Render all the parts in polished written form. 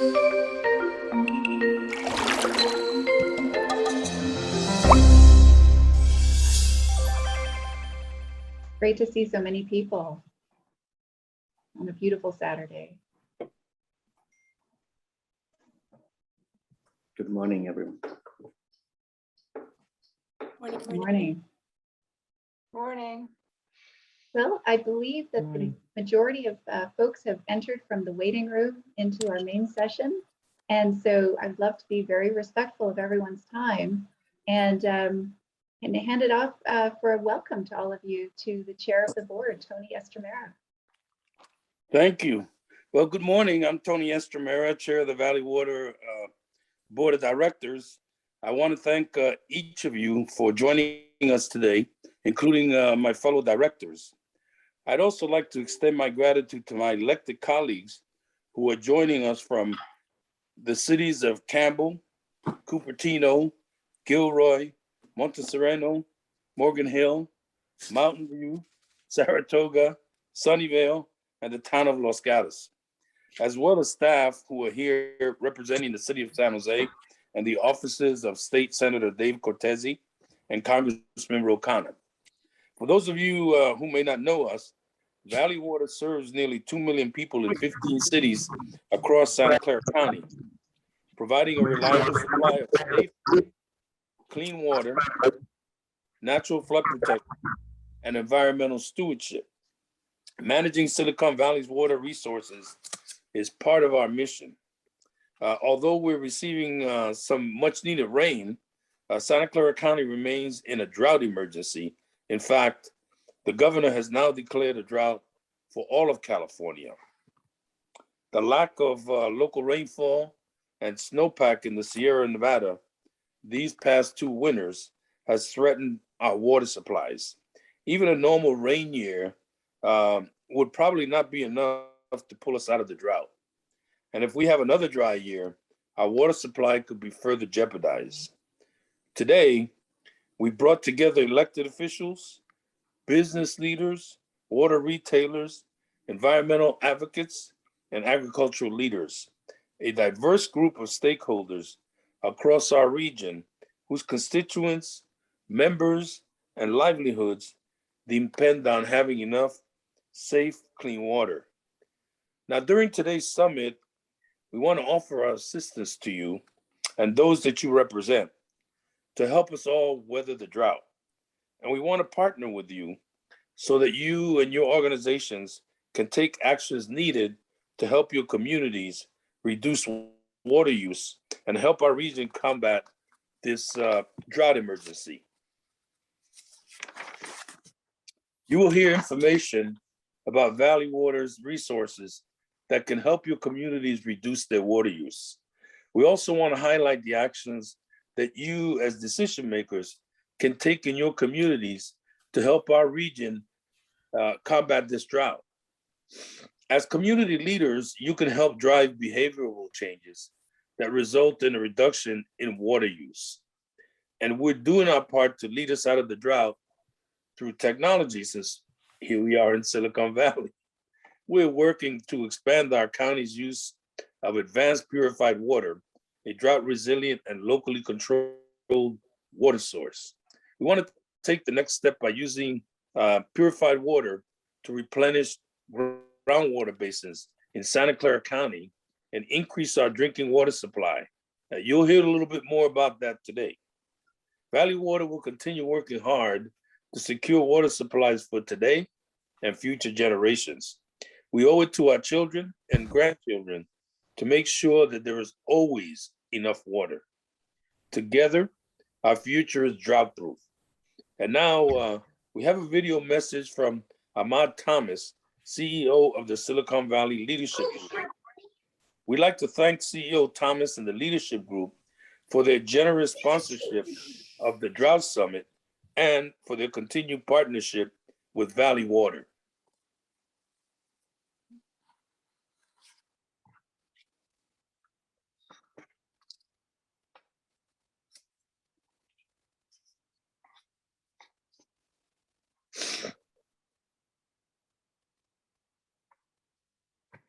Great to see so many people on a beautiful Saturday. Good morning, everyone. Good morning. Morning. Well, I believe that the majority of folks have entered from the waiting room into our main session. And so I'd love to be very respectful of everyone's time and hand it off for a welcome to all of you to the chair of the board, Tony Estramera. Thank you. Well, good morning. I'm Tony Estramera, chair of the Valley Water Board of Directors. I want to thank each of you for joining us today, including my fellow directors. I'd also like to extend my gratitude to my elected colleagues who are joining us from the cities of Campbell, Cupertino, Gilroy, Montserrano, Morgan Hill, Mountain View, Saratoga, Sunnyvale, and the town of Los Gatos, as well as staff who are here representing the city of San Jose and the offices of State Senator Dave Cortese and Congressman Ro Khanna. For those of you who may not know us, Valley Water serves nearly 2 million people in 15 cities across Santa Clara County, providing a reliable supply of safe, clean water, natural flood protection, and environmental stewardship. Managing Silicon Valley's water resources is part of our mission. Although we're receiving some much needed rain, Santa Clara County remains in a drought emergency. In fact, the governor has now declared a drought for all of California. The lack of local rainfall and snowpack in the Sierra Nevada these past 2 winters has threatened our water supplies. Even a normal rain year would probably not be enough to pull us out of the drought. And if we have another dry year, our water supply could be further jeopardized. Today, we brought together elected officials, business leaders, water retailers, environmental advocates, and agricultural leaders, a diverse group of stakeholders across our region whose constituents, members, and livelihoods depend on having enough safe, clean water. Now, during today's summit, we want to offer our assistance to you and those that you represent to help us all weather the drought. And we want to partner with you so that you and your organizations can take actions needed to help your communities reduce water use and help our region combat this drought emergency. You will hear information about Valley Water's resources that can help your communities reduce their water use. We also want to highlight the actions that you as decision makers can take in your communities to help our region combat this drought. As community leaders, you can help drive behavioral changes that result in a reduction in water use. And we're doing our part to lead us out of the drought through technology, since here we are in Silicon Valley. We're working to expand our county's use of advanced purified water, a drought resilient and locally controlled water source. We want to take the next step by using purified water to replenish groundwater basins in Santa Clara County and increase our drinking water supply. You'll hear a little bit more about that today. Valley Water will continue working hard to secure water supplies for today and future generations. We owe it to our children and grandchildren to make sure that there is always enough water. Together, our future is drought-proof. And now we have a video message from Ahmad Thomas, CEO of the Silicon Valley Leadership Group. We'd like to thank CEO Thomas and the Leadership Group for their generous sponsorship of the Drought Summit and for their continued partnership with Valley Water.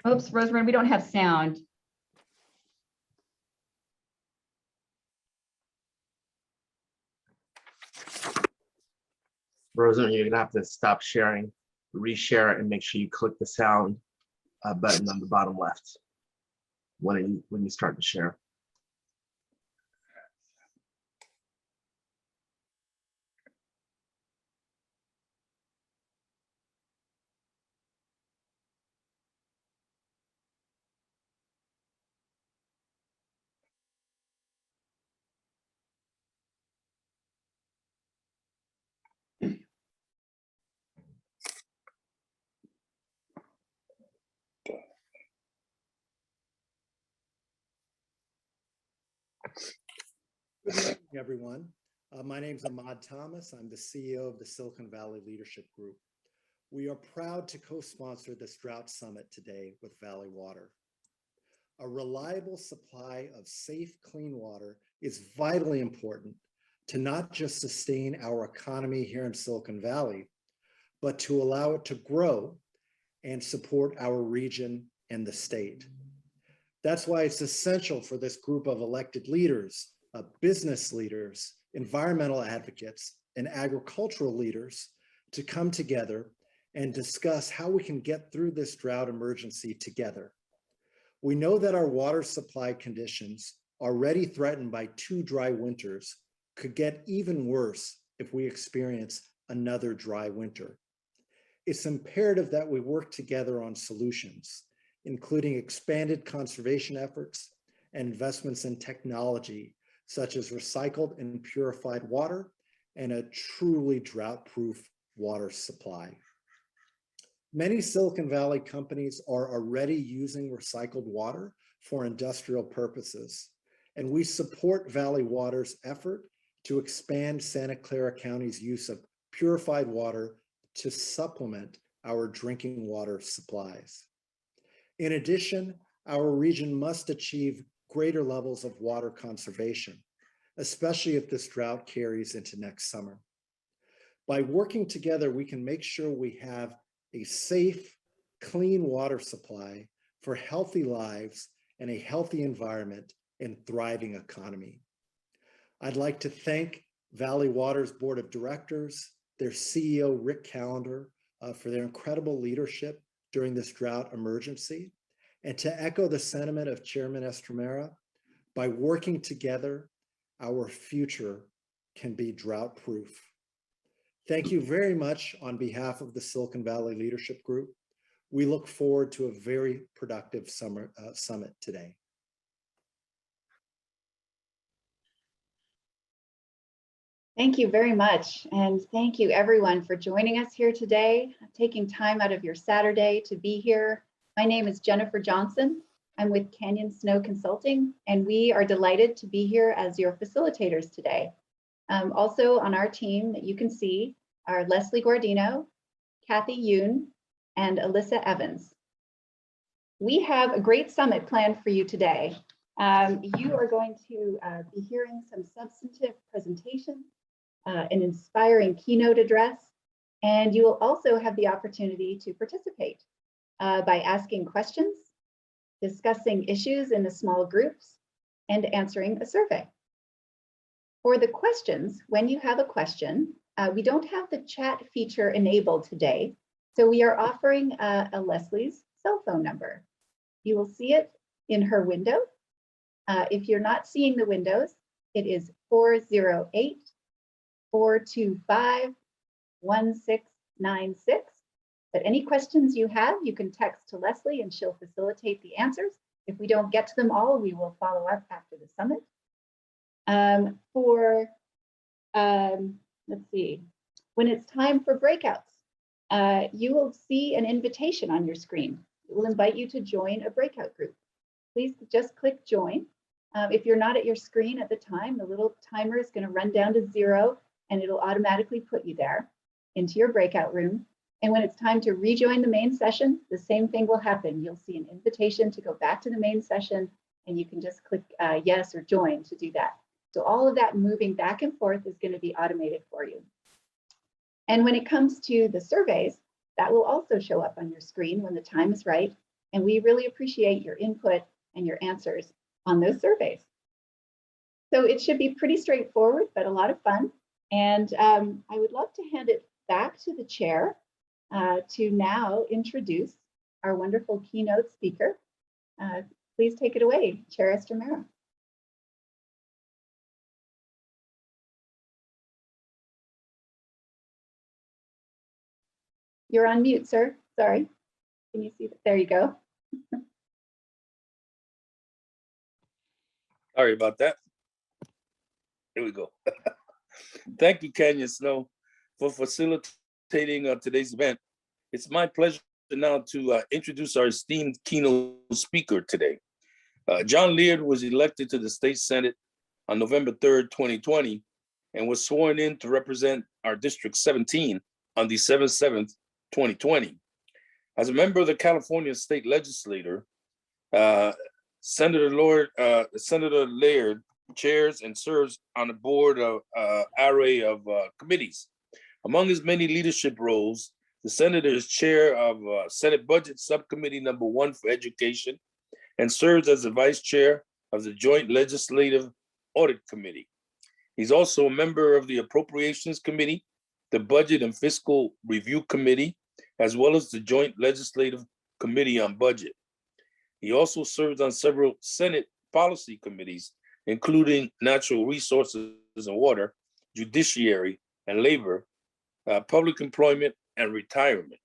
Oops, Rosemary, we don't have sound. Rosa, you're gonna have to stop sharing, reshare it, and make sure you click the sound button on the bottom left when you start to share. Good morning, everyone. My name is Ahmad Thomas. I'm the CEO of the Silicon Valley Leadership Group. We are proud to co-sponsor this Drought Summit today with Valley Water. A reliable supply of safe, clean water is vitally important to not just sustain our economy here in Silicon Valley, but to allow it to grow and support our region and the state. That's why it's essential for this group of elected leaders, business leaders, environmental advocates, and agricultural leaders to come together and discuss how we can get through this drought emergency together. We know that our water supply conditions, already threatened by 2 dry winters, could get even worse if we experience another dry winter. It's imperative that we work together on solutions, including expanded conservation efforts and investments in technology, such as recycled and purified water and a truly drought-proof water supply. Many Silicon Valley companies are already using recycled water for industrial purposes, and we support Valley Water's effort to expand Santa Clara County's use of purified water to supplement our drinking water supplies. In addition, our region must achieve greater levels of water conservation, especially if this drought carries into next summer. By working together, we can make sure we have a safe, clean water supply for healthy lives and a healthy environment and thriving economy. I'd like to thank Valley Water's Board of Directors, their CEO, Rick Callender, for their incredible leadership during this drought emergency, and to echo the sentiment of Chairman Estremera, by working together, our future can be drought-proof. Thank you very much on behalf of the Silicon Valley Leadership Group. We look forward to a very productive summit today. Thank you very much. And thank you everyone for joining us here today, taking time out of your Saturday to be here. My name is Jennifer Johnson. I'm with Canyon Snow Consulting, and we are delighted to be here as your facilitators today. Also on our team that you can see are Leslie Guardino, Kathy Yoon, and Alyssa Evans. We have a great summit planned for you today. You are going to be hearing some substantive presentations, an inspiring keynote address, and you will also have the opportunity to participate by asking questions, discussing issues in the small groups, and answering a survey. For the questions, when you have a question, we don't have the chat feature enabled today, so we are offering a Leslie's cell phone number. You will see it in her window. If you're not seeing the windows, it is 408-425-1696. But any questions you have, you can text to Leslie and she'll facilitate the answers. If we don't get to them all, we will follow up after the summit. Let's see, when it's time for breakouts, you will see an invitation on your screen. It will invite you to join a breakout group. Please just click join. If you're not at your screen at the time, the little timer is going to run down to 0 and it'll automatically put you there into your breakout room. And when it's time to rejoin the main session, the same thing will happen. You'll see an invitation to go back to the main session, and you can just click yes or join to do that. So all of that moving back and forth is going to be automated for you. And when it comes to the surveys, that will also show up on your screen when the time is right. And we really appreciate your input and your answers on those surveys. So it should be pretty straightforward, but a lot of fun. And I would love to hand it back to the chair to now introduce our wonderful keynote speaker. Please take it away, Chair Esther. You're on mute, sir. Sorry. Can you see that? There you go. Sorry about that. Here we go. Thank you, Canyon Snow, for facilitating today's event. It's my pleasure now to introduce our esteemed keynote speaker today. John Lear was elected to the State Senate on November 3rd, 2020, and was sworn in to represent our District 17 on December 7th, 2020. As a member of the California State Legislature, Senator Lear chairs and serves on the board of array of committees. Among his many leadership roles, the senator is chair of Senate Budget Subcommittee number 1 for Education, and serves as the vice chair of the Joint Legislative Audit Committee. He's also a member of the Appropriations Committee, the Budget and Fiscal Review Committee, as well as the Joint Legislative Committee on Budget. He also serves on several Senate policy committees, including Natural Resources and Water, Judiciary and Labor, Public Employment and Retirement.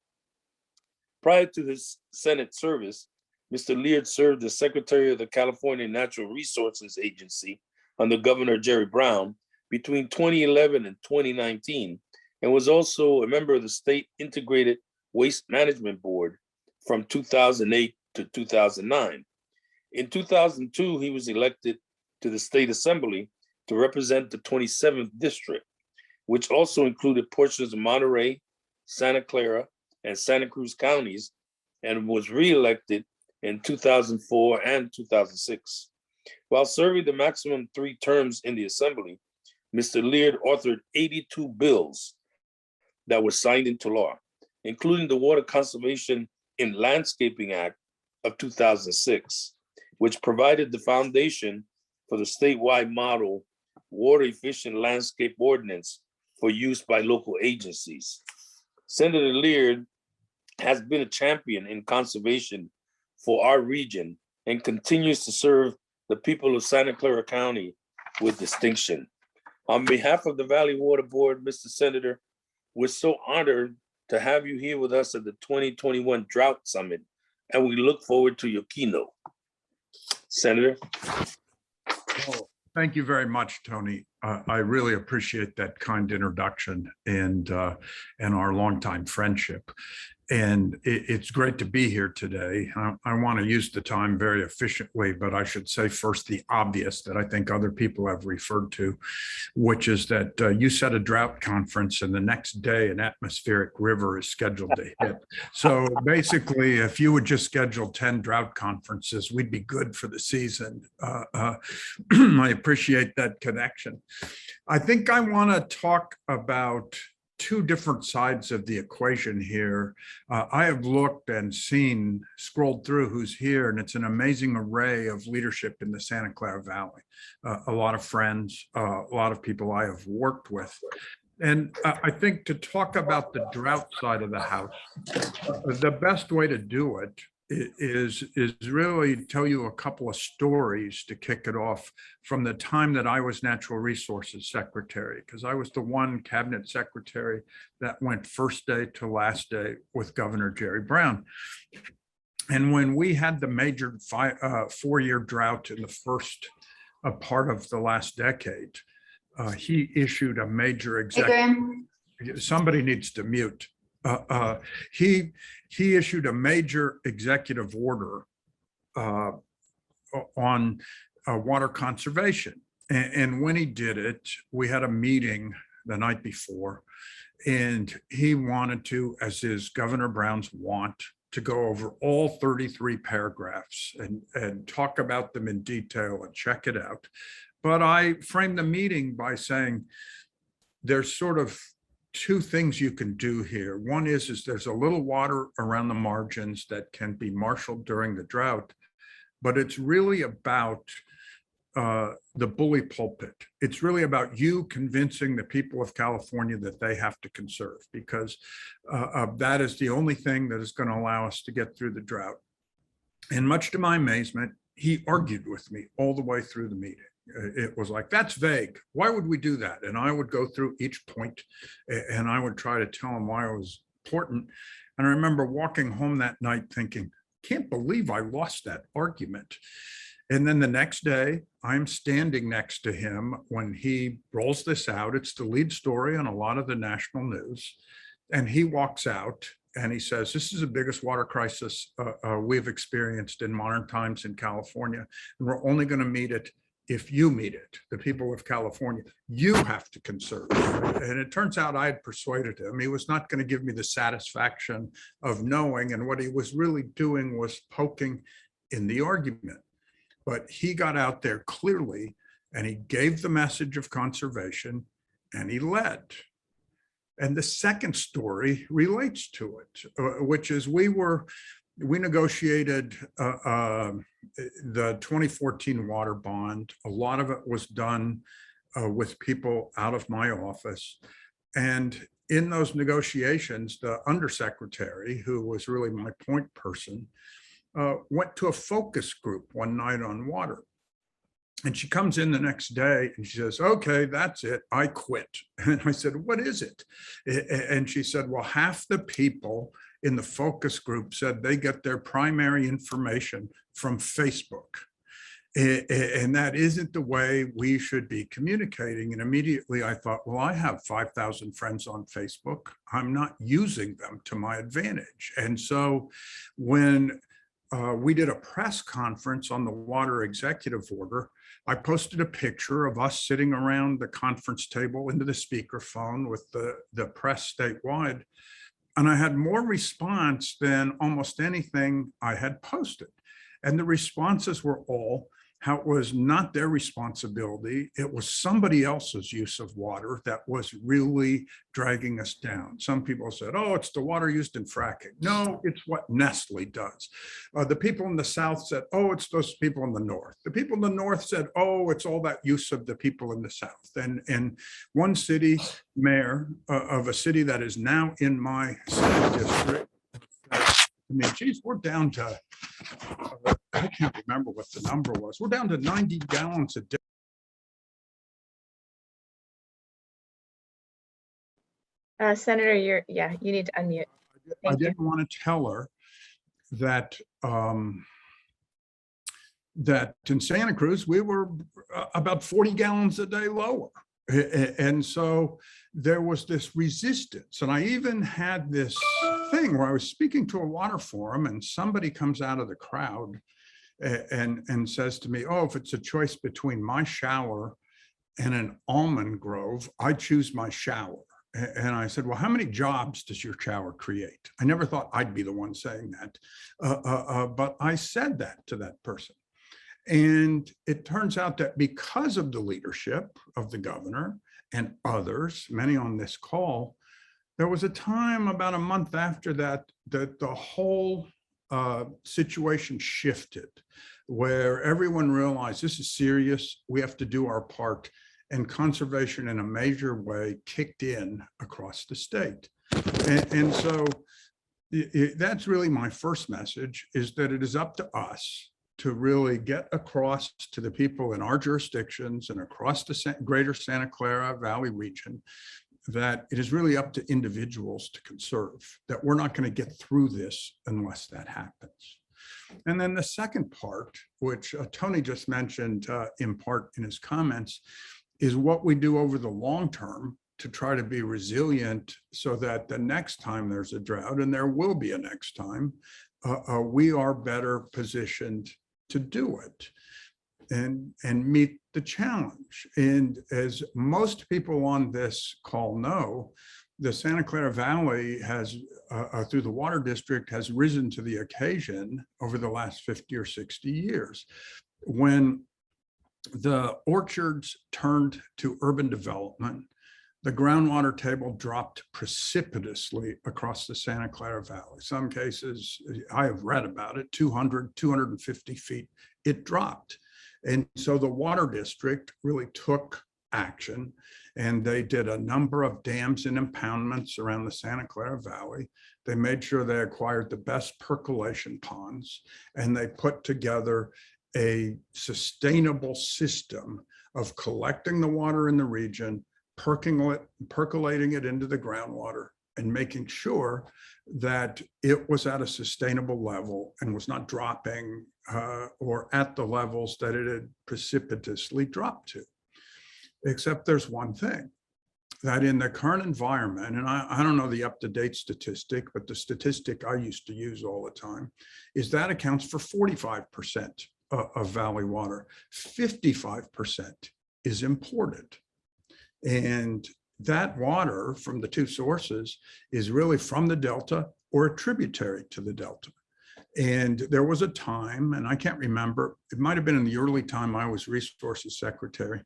Prior to his Senate service, Mr. Lear served as Secretary of the California Natural Resources Agency under Governor Jerry Brown between 2011 and 2019, and was also a member of the State Integrated Waste Management Board from 2008 to 2009. In 2002, he was elected to the State Assembly to represent the 27th District, which also included portions of Monterey, Santa Clara, and Santa Cruz counties, and was re-elected in 2004 and 2006. While serving the maximum 3 terms in the Assembly, Mr. Lear authored 82 bills that were signed into law, including the Water Conservation in Landscaping Act of 2006, which provided the foundation for the statewide model water efficient landscape ordinance for use by local agencies. Senator Lear has been a champion in conservation for our region and continues to serve the people of Santa Clara County with distinction. On behalf of the Valley Water Board, Mr. Senator, we're so honored to have you here with us at the 2021 Drought Summit, and we look forward to your keynote. Senator. Well, thank you very much, Tony. I really appreciate that kind introduction and our longtime friendship. And it's great to be here today. I want to use the time very efficiently, but I should say first the obvious that I think other people have referred to, which is that you set a drought conference and the next day an atmospheric river is scheduled to hit. So basically, if you would just schedule 10 drought conferences, we'd be good for the season. I appreciate that connection. I think I want to talk about 2 different sides of the equation here. I have looked and seen, scrolled through who's here, and it's an amazing array of leadership in the Santa Clara Valley. A lot of friends, a lot of people I have worked with. And I think to talk about the drought side of the house, the best way to do it is really tell you a couple of stories to kick it off from the time that I was Natural Resources Secretary, because I was the one cabinet secretary that went first day to last day with Governor Jerry Brown. And when we had the major 4-year drought in the first part of the last decade, he issued a major executive. Somebody needs to mute. He issued a major executive order on water conservation. And when he did it, we had a meeting the night before, and he wanted to, as is Governor Brown's want, to go over all 33 paragraphs and talk about them in detail and check it out. But I framed the meeting by saying there's sort of 2 things you can do here. One is there's a little water around the margins that can be marshaled during the drought, but it's really about the bully pulpit. It's really about you convincing the people of California that they have to conserve, because that is the only thing that is going to allow us to get through the drought. And much to my amazement, he argued with me all the way through the meeting. It was like, that's vague. Why would we do that? And I would go through each point and I would try to tell him why it was important. And I remember walking home that night thinking, can't believe I lost that argument. And then the next day, I'm standing next to him when he rolls this out. It's the lead story on a lot of the national news. And he walks out and he says, this is the biggest water crisis we've experienced in modern times in California. And we're only going to meet it if you meet it, the people of California. You have to conserve. And it turns out I had persuaded him. He was not going to give me the satisfaction of knowing. And what he was really doing was poking in the argument. But he got out there clearly and he gave the message of conservation and he led. And the second story relates to it, which is we negotiated the 2014 water bond. A lot of it was done with people out of my office. And in those negotiations, the undersecretary, who was really my point person, went to a focus group one night on water. And she comes in the next day and she says, okay, that's it, I quit. And I said, what is it? And she said, well, half the people in the focus group said they get their primary information from Facebook. And that isn't the way we should be communicating. And immediately I thought, well, I have 5,000 friends on Facebook. I'm not using them to my advantage. And so when we did a press conference on the water executive order, I posted a picture of us sitting around the conference table into the speakerphone with the press statewide. And I had more response than almost anything I had posted. And the responses were all how it was not their responsibility. It was somebody else's use of water that was really dragging us down. Some people said, oh, it's the water used in fracking. No, it's what Nestle does. The people in the South said, oh, it's those people in the North. The people in the North said, oh, it's all that use of the people in the South. And one city mayor of a city that is now in my Senate district, I mean, geez, we're down to, I can't remember what the number was. We're down to 90 gallons a day. Senator, you need to unmute. I didn't want to tell her that that in Santa Cruz, we were about 40 gallons a day lower. And so there was this resistance. And I even had this thing where I was speaking to a water forum and somebody comes out of the crowd and says to me, oh, if it's a choice between my shower and an almond grove, I choose my shower. And I said, well, how many jobs does your shower create? I never thought I'd be the one saying that. But I said that to that person. And it turns out that because of the leadership of the governor and others, many on this call, there was a time about a month after that, that the whole situation shifted, where everyone realized this is serious, we have to do our part, and conservation in a major way kicked in across the state. And so that's really my first message, is that it is up to us to really get across to the people in our jurisdictions and across the greater Santa Clara Valley region that it is really up to individuals to conserve, that we're not going to get through this unless that happens. And then the second part, which Tony just mentioned in part in his comments, is what we do over the long term to try to be resilient so that the next time there's a drought, and there will be a next time, we are better positioned to do it and meet the challenge. And as most people on this call know, the Santa Clara Valley has, through the water district, has risen to the occasion over the last 50 or 60 years. When the orchards turned to urban development, the groundwater table dropped precipitously across the Santa Clara Valley. Some cases, I have read about it, 200, 250 feet, it dropped. And so the water district really took action, and they did a number of dams and impoundments around the Santa Clara Valley. They made sure they acquired the best percolation ponds, and they put together a sustainable system of collecting the water in the region, percolating it into the groundwater, and making sure that it was at a sustainable level and was not dropping or at the levels that it had precipitously dropped to. Except there's one thing, that in the current environment, and I don't know the up-to-date statistic, but the statistic I used to use all the time is that accounts for 45% of Valley water. 55% is imported. And that water from the two sources is really from the Delta or a tributary to the Delta. And there was a time, and I can't remember, it might have been in the early time I was resources secretary,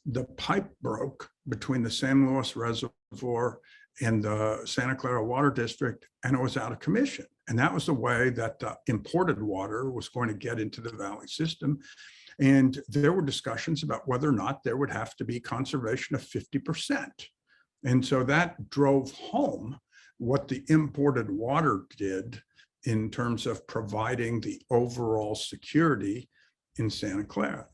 the pipe broke between the San Luis Reservoir and the Santa Clara Water District, and it was out of commission. And that was the way that the imported water was going to get into the Valley system. And there were discussions about whether or not there would have to be conservation of 50%. And so that drove home what the imported water did in terms of providing the overall security in Santa Clara.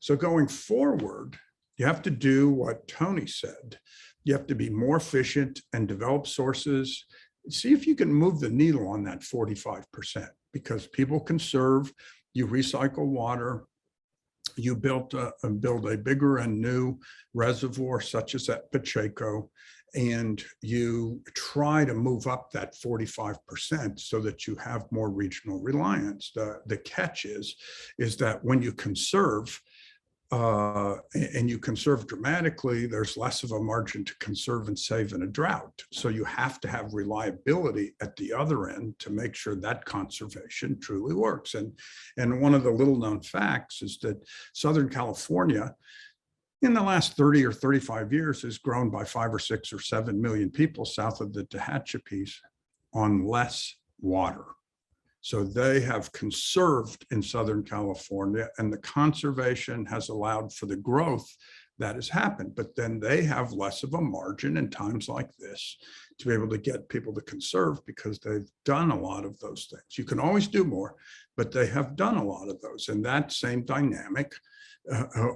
So going forward, you have to do what Tony said. You have to be more efficient and develop sources. See if you can move the needle on that 45%, because people conserve, you recycle water, you build a bigger and new reservoir such as at Pacheco, and you try to move up that 45% so that you have more regional reliance. The catch is that when you conserve, and you conserve dramatically, there's less of a margin to conserve and save in a drought. So you have to have reliability at the other end to make sure that conservation truly works. And one of the little known facts is that Southern California in the last 30 or 35 years has grown by 5 or 6 or 7 million people south of the Tehachapi's on less water. So they have conserved in Southern California, and the conservation has allowed for the growth that has happened. But then they have less of a margin in times like this to be able to get people to conserve, because they've done a lot of those things. You can always do more, but they have done a lot of those. And that same dynamic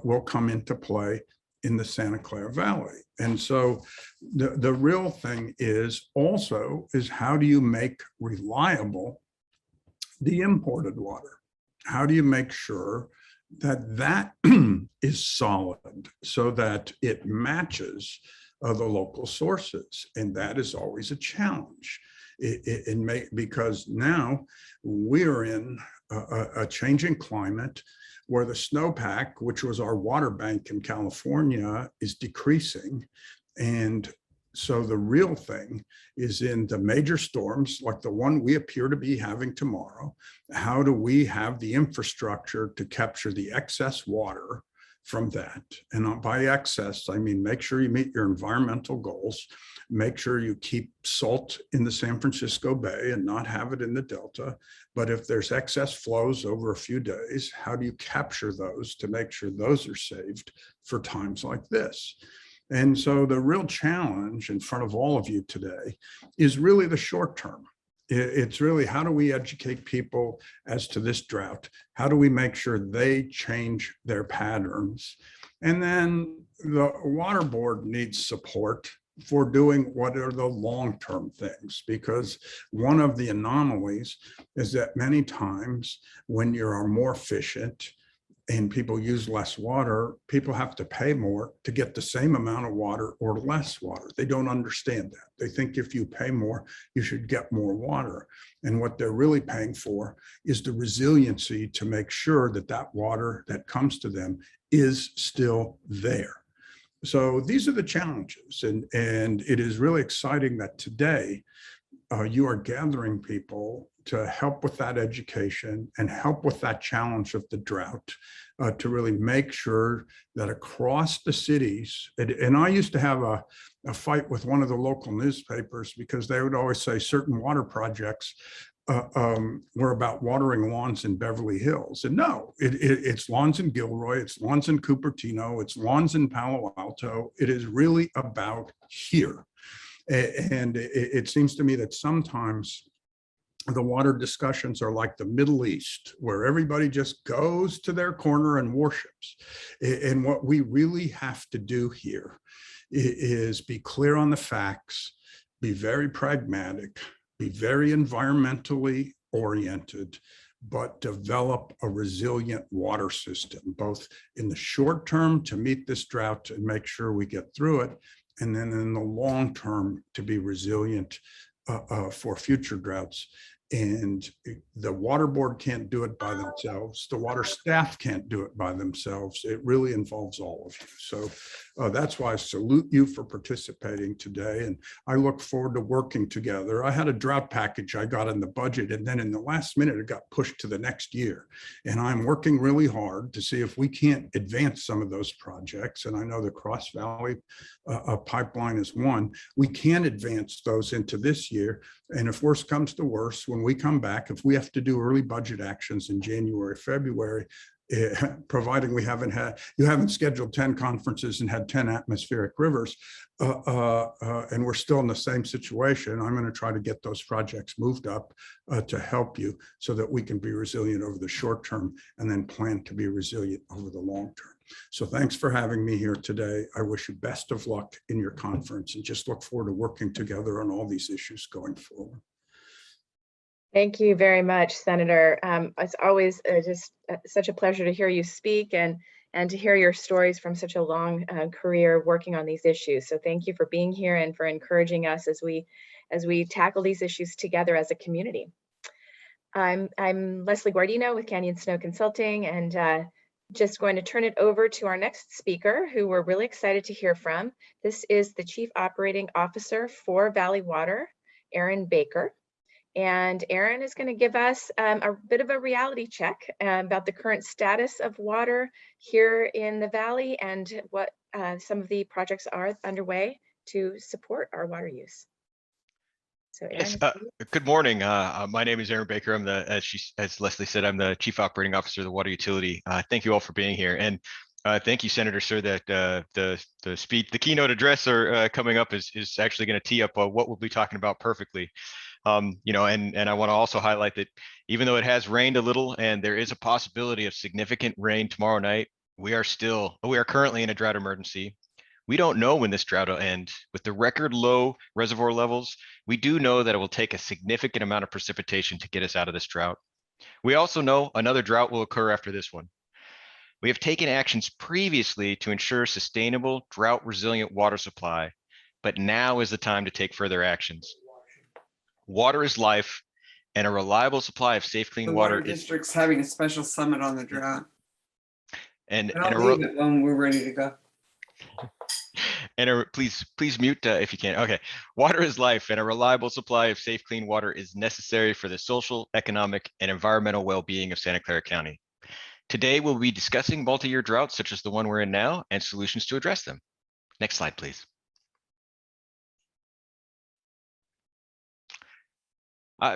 will come into play in the Santa Clara Valley. And so the real thing is how do you make reliable the imported water? How do you make sure that that is solid so that it matches the local sources? And that is always a challenge. Because now we're in a changing climate where the snowpack, which was our water bank in California, is decreasing. And so the real thing is in the major storms like the one we appear to be having tomorrow, how do we have the infrastructure to capture the excess water from that? And by excess, I mean, make sure you meet your environmental goals, make sure you keep salt in the San Francisco Bay and not have it in the Delta. But if there's excess flows over a few days, how do you capture those to make sure those are saved for times like this? And so the real challenge in front of all of you today is really the short term. It's really, how do we educate people as to this drought? How do we make sure they change their patterns? And then the water board needs support for doing what are the long-term things, because one of the anomalies is that many times when you are more efficient and people use less water, people have to pay more to get the same amount of water or less water. They don't understand that. They think if you pay more, you should get more water. And what they're really paying for is the resiliency to make sure that that water that comes to them is still there. So these are the challenges. And it is really exciting that today you are gathering people to help with that education and help with that challenge of the drought, to really make sure that across the cities, and I used to have a fight with one of the local newspapers because they would always say certain water projects were about watering lawns in Beverly Hills. And no, it's lawns in Gilroy, it's lawns in Cupertino, it's lawns in Palo Alto. It is really about here. And it seems to me that sometimes the water discussions are like the Middle East, where everybody just goes to their corner and worships. And what we really have to do here is be clear on the facts, be very pragmatic, be very environmentally oriented, but develop a resilient water system, both in the short term to meet this drought and make sure we get through it, and then in the long term to be resilient for future droughts. And the water board can't do it by themselves. The water staff can't do it by themselves. It really involves all of you. So that's why I salute you for participating today. And I look forward to working together. I had a drought package I got in the budget, and then in the last minute, it got pushed to the next year. And I'm working really hard to see if we can't advance some of those projects. And I know the Cross Valley pipeline is one. We can advance those into this year. And if worse comes to worse, when we come back, if we have to do early budget actions in January, February, providing you haven't scheduled 10 conferences and had 10 atmospheric rivers, and we're still in the same situation, I'm going to try to get those projects moved up to help you so that we can be resilient over the short term and then plan to be resilient over the long term. So thanks for having me here today. I wish you best of luck in your conference and just look forward to working together on all these issues going forward. Thank you very much, Senator. It's always just such a pleasure to hear you speak and to hear your stories from such a long career working on these issues. So thank you for being here and for encouraging us as we tackle these issues together as a community. I'm Leslie Guardino with Canyon Snow Consulting, and just going to turn it over to our next speaker, who we're really excited to hear from. This is the Chief Operating Officer for Valley Water, Erin Baker. And Erin is going to give us a bit of a reality check about the current status of water here in the Valley and what some of the projects are underway to support our water use. So Erin, Yes, good morning. My name is Erin Baker. I'm as Leslie said, I'm the Chief Operating Officer of the Water Utility. Thank you all for being here. And thank you, Senator, sir, that the keynote address coming up is actually going to tee up what we'll be talking about perfectly. And I want to also highlight that even though it has rained a little and there is a possibility of significant rain tomorrow night, we are currently in a drought emergency. We don't know when this drought will end. With the record low reservoir levels, we do know that it will take a significant amount of precipitation to get us out of this drought. We also know another drought will occur after this one. We have taken actions previously to ensure sustainable, drought-resilient water supply, but now is the time to take further actions. Water is life, and a reliable supply of safe, clean water The district's having a special summit on the drought. And I'll leave it when we're ready to go. And please mute if you can. Okay. Water is life, and a reliable supply of safe, clean water is necessary for the social, economic, and environmental well-being of Santa Clara County. Today, we'll be discussing multi-year droughts such as the one we're in now and solutions to address them. Next slide, please.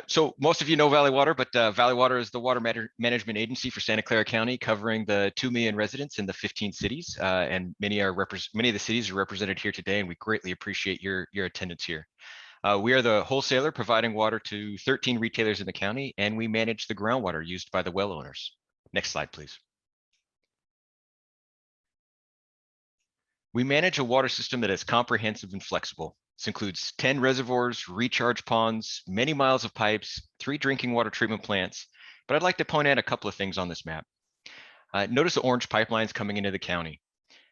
So most of you know Valley Water, but Valley Water is the water management agency for Santa Clara County, covering the 2 million residents in the 15 cities, and many of the cities are represented here today, and we greatly appreciate your attendance here. We are the wholesaler providing water to 13 retailers in the county, and we manage the groundwater used by the well owners. Next slide, please. We manage a water system that is comprehensive and flexible. This includes 10 reservoirs, recharge ponds, many miles of pipes, 3 drinking water treatment plants. But I'd like to point out a couple of things on this map. Notice the orange pipelines coming into the county.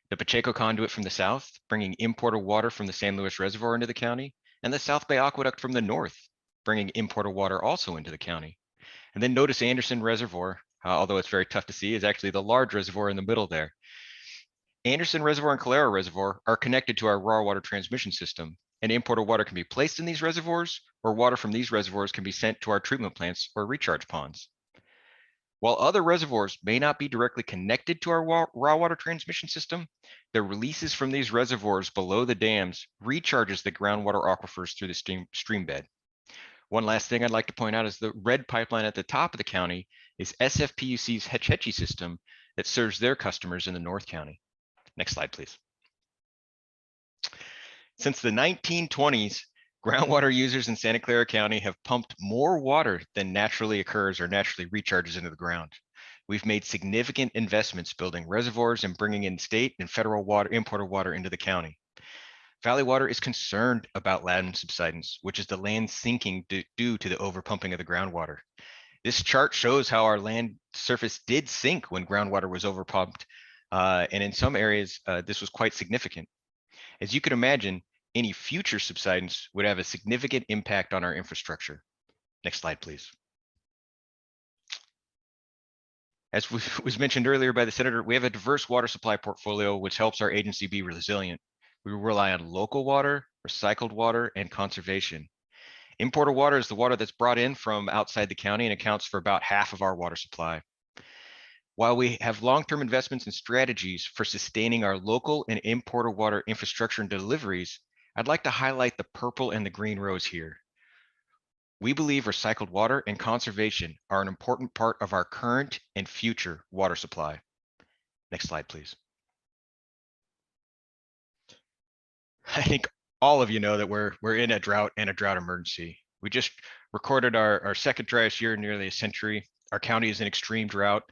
The Pacheco conduit from the south, bringing imported water from the San Luis Reservoir into the county, and the South Bay Aqueduct from the north, bringing imported water also into the county. And then notice Anderson Reservoir, although it's very tough to see, is actually the large reservoir in the middle there. Anderson Reservoir and Clara Reservoir are connected to our raw water transmission system, and imported water can be placed in these reservoirs, or water from these reservoirs can be sent to our treatment plants or recharge ponds. While other reservoirs may not be directly connected to our raw water transmission system, the releases from these reservoirs below the dams recharges the groundwater aquifers through the stream bed. One last thing I'd like to point out is the red pipeline at the top of the county is SFPUC's Hetchy system that serves their customers in the North County. Next slide, please. Since the 1920s, groundwater users in Santa Clara County have pumped more water than naturally occurs or naturally recharges into the ground. We've made significant investments building reservoirs and bringing in state and federal water, imported water into the county. Valley Water is concerned about land subsidence, which is the land sinking due to the overpumping of the groundwater. This chart shows how our land surface did sink when groundwater was overpumped, and in some areas, this was quite significant. As you can imagine, any future subsidence would have a significant impact on our infrastructure. Next slide, please. As was mentioned earlier by the Senator, we have a diverse water supply portfolio, which helps our agency be resilient. We rely on local water, recycled water, and conservation. Imported water is the water that's brought in from outside the county and accounts for about half of our water supply. While we have long-term investments and strategies for sustaining our local and imported water infrastructure and deliveries, I'd like to highlight the purple and the green rows here. We believe recycled water and conservation are an important part of our current and future water supply. Next slide, please. I think all of you know that we're in a drought and a drought emergency. We just recorded our second driest year in nearly a century. Our county is in extreme drought,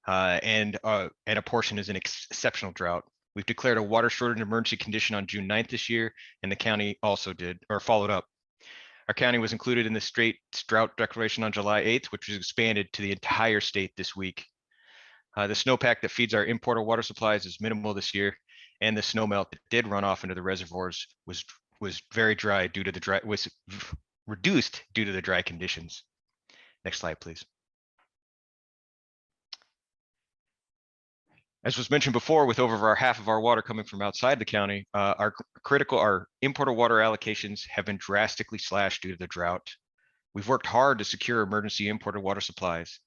and a portion is an exceptional drought. We've declared a water shortage emergency condition on June 9th this year, and the county also did, or followed up. Our county was included in the state drought declaration on July 8th, which was expanded to the entire state this week. The snowpack that feeds our imported water supplies is minimal this year, and the snowmelt that did run off into the reservoirs was very dry due to the was reduced due to the dry conditions. Next slide, please. As was mentioned before, with over half of our water coming from outside the county, our imported water allocations have been drastically slashed due to the drought. We've worked hard to secure emergency imported water supplies.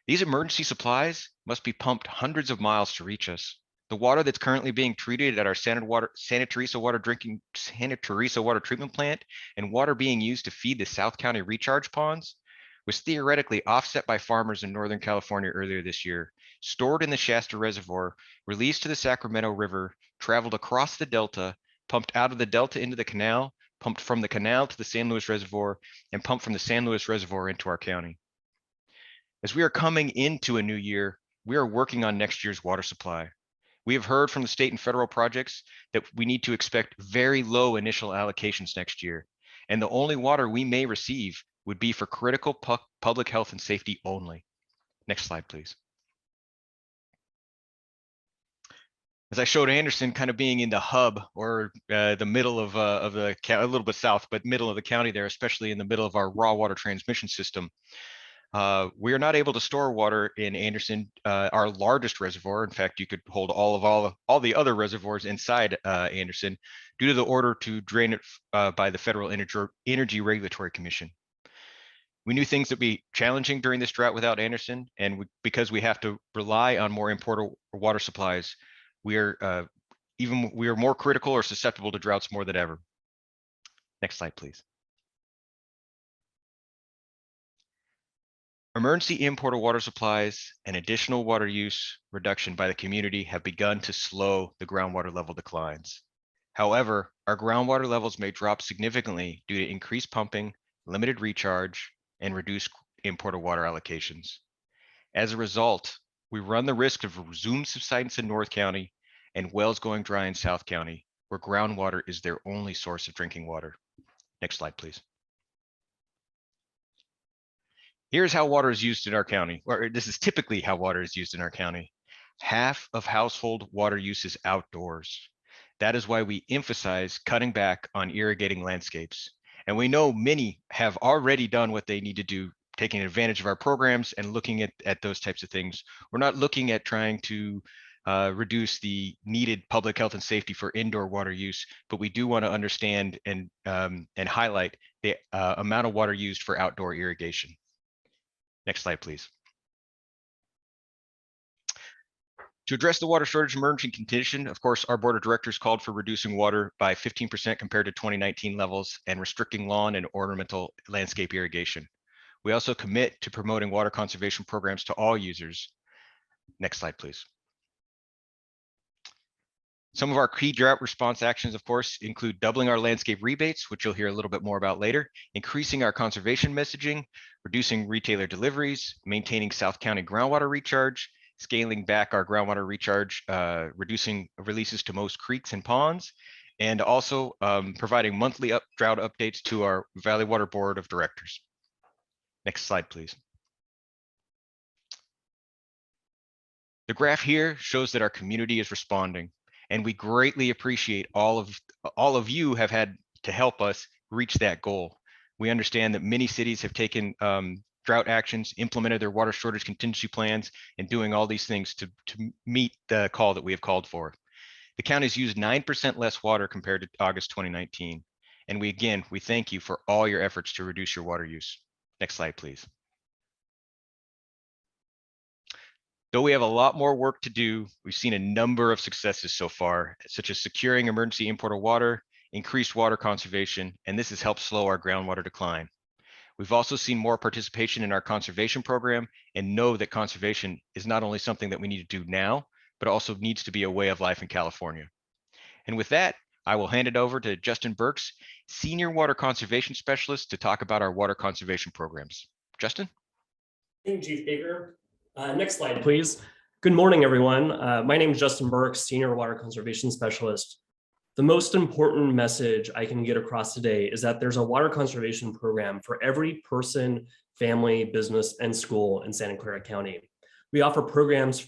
These emergency supplies must be pumped hundreds of miles to reach us. The water that's currently being treated at our Santa Teresa water treatment plant and water being used to feed the South County recharge ponds was theoretically offset by farmers in Northern California earlier this year, stored in the Shasta Reservoir, released to the Sacramento River, traveled across the Delta, pumped out of the Delta into the canal, pumped from the canal to the San Luis Reservoir, and pumped from the San Luis Reservoir into our county. As we are coming into a new year, we are working on next year's water supply. We have heard from the state and federal projects that we need to expect very low initial allocations next year, and the only water we may receive would be for critical public health and safety only. Next slide, please. As I showed Anderson kind of being in the hub or the middle of the a little bit south, but middle of the county there, especially in the middle of our raw water transmission system. We are not able to store water in Anderson, our largest reservoir. In fact, you could hold all the other reservoirs inside Anderson due to the order to drain it by the Federal Energy Regulatory Commission. We knew things would be challenging during this drought without Anderson, and because we have to rely on more imported water supplies, we are more critical or susceptible to droughts more than ever. Next slide, please. Emergency imported water supplies and additional water use reduction by the community have begun to slow the groundwater level declines. However, our groundwater levels may drop significantly due to increased pumping, limited recharge, and reduced imported water allocations. As a result, we run the risk of resumed subsidence in North County and wells going dry in South County, where groundwater is their only source of drinking water. Next slide, please. Here's how water is used in our county, or this is typically how water is used in our county. Half of household water use is outdoors. That is why we emphasize cutting back on irrigating landscapes. And we know many have already done what they need to do, taking advantage of our programs and looking at those types of things. We're not looking at trying to reduce the needed public health and safety for indoor water use, but we do want to understand and highlight the amount of water used for outdoor irrigation. Next slide, please. To address the water shortage emerging condition, of course, our board of directors called for reducing water by 15% compared to 2019 levels and restricting lawn and ornamental landscape irrigation. We also commit to promoting water conservation programs to all users. Next slide, please. Some of our key drought response actions, of course, include doubling our landscape rebates, which you'll hear a little bit more about later, increasing our conservation messaging, reducing retailer deliveries, maintaining South County groundwater recharge, scaling back our groundwater recharge, reducing releases to most creeks and ponds, and also providing monthly drought updates to our Valley Water Board of Directors. Next slide, please. The graph here shows that our community is responding, and we greatly appreciate all of you have had to help us reach that goal. We understand that many cities have taken drought actions, implemented their water shortage contingency plans, and doing all these things to meet the call that we have called for. The county's used 9% less water compared to August 2019. And we thank you for all your efforts to reduce your water use. Next slide, please. Though we have a lot more work to do, we've seen a number of successes so far, such as securing emergency import of water, increased water conservation, and this has helped slow our groundwater decline. We've also seen more participation in our conservation program and know that conservation is not only something that we need to do now, but also needs to be a way of life in California. And with that, I will hand it over to Justin Burks, Senior Water Conservation Specialist, to talk about our water conservation programs. Justin? Thank you, Chief Baker. Next slide, please. Good morning, everyone. My name is Justin Burks, Senior Water Conservation Specialist. The most important message I can get across today is that there's a water conservation program for every person, family, business, and school in Santa Clara County. We offer programs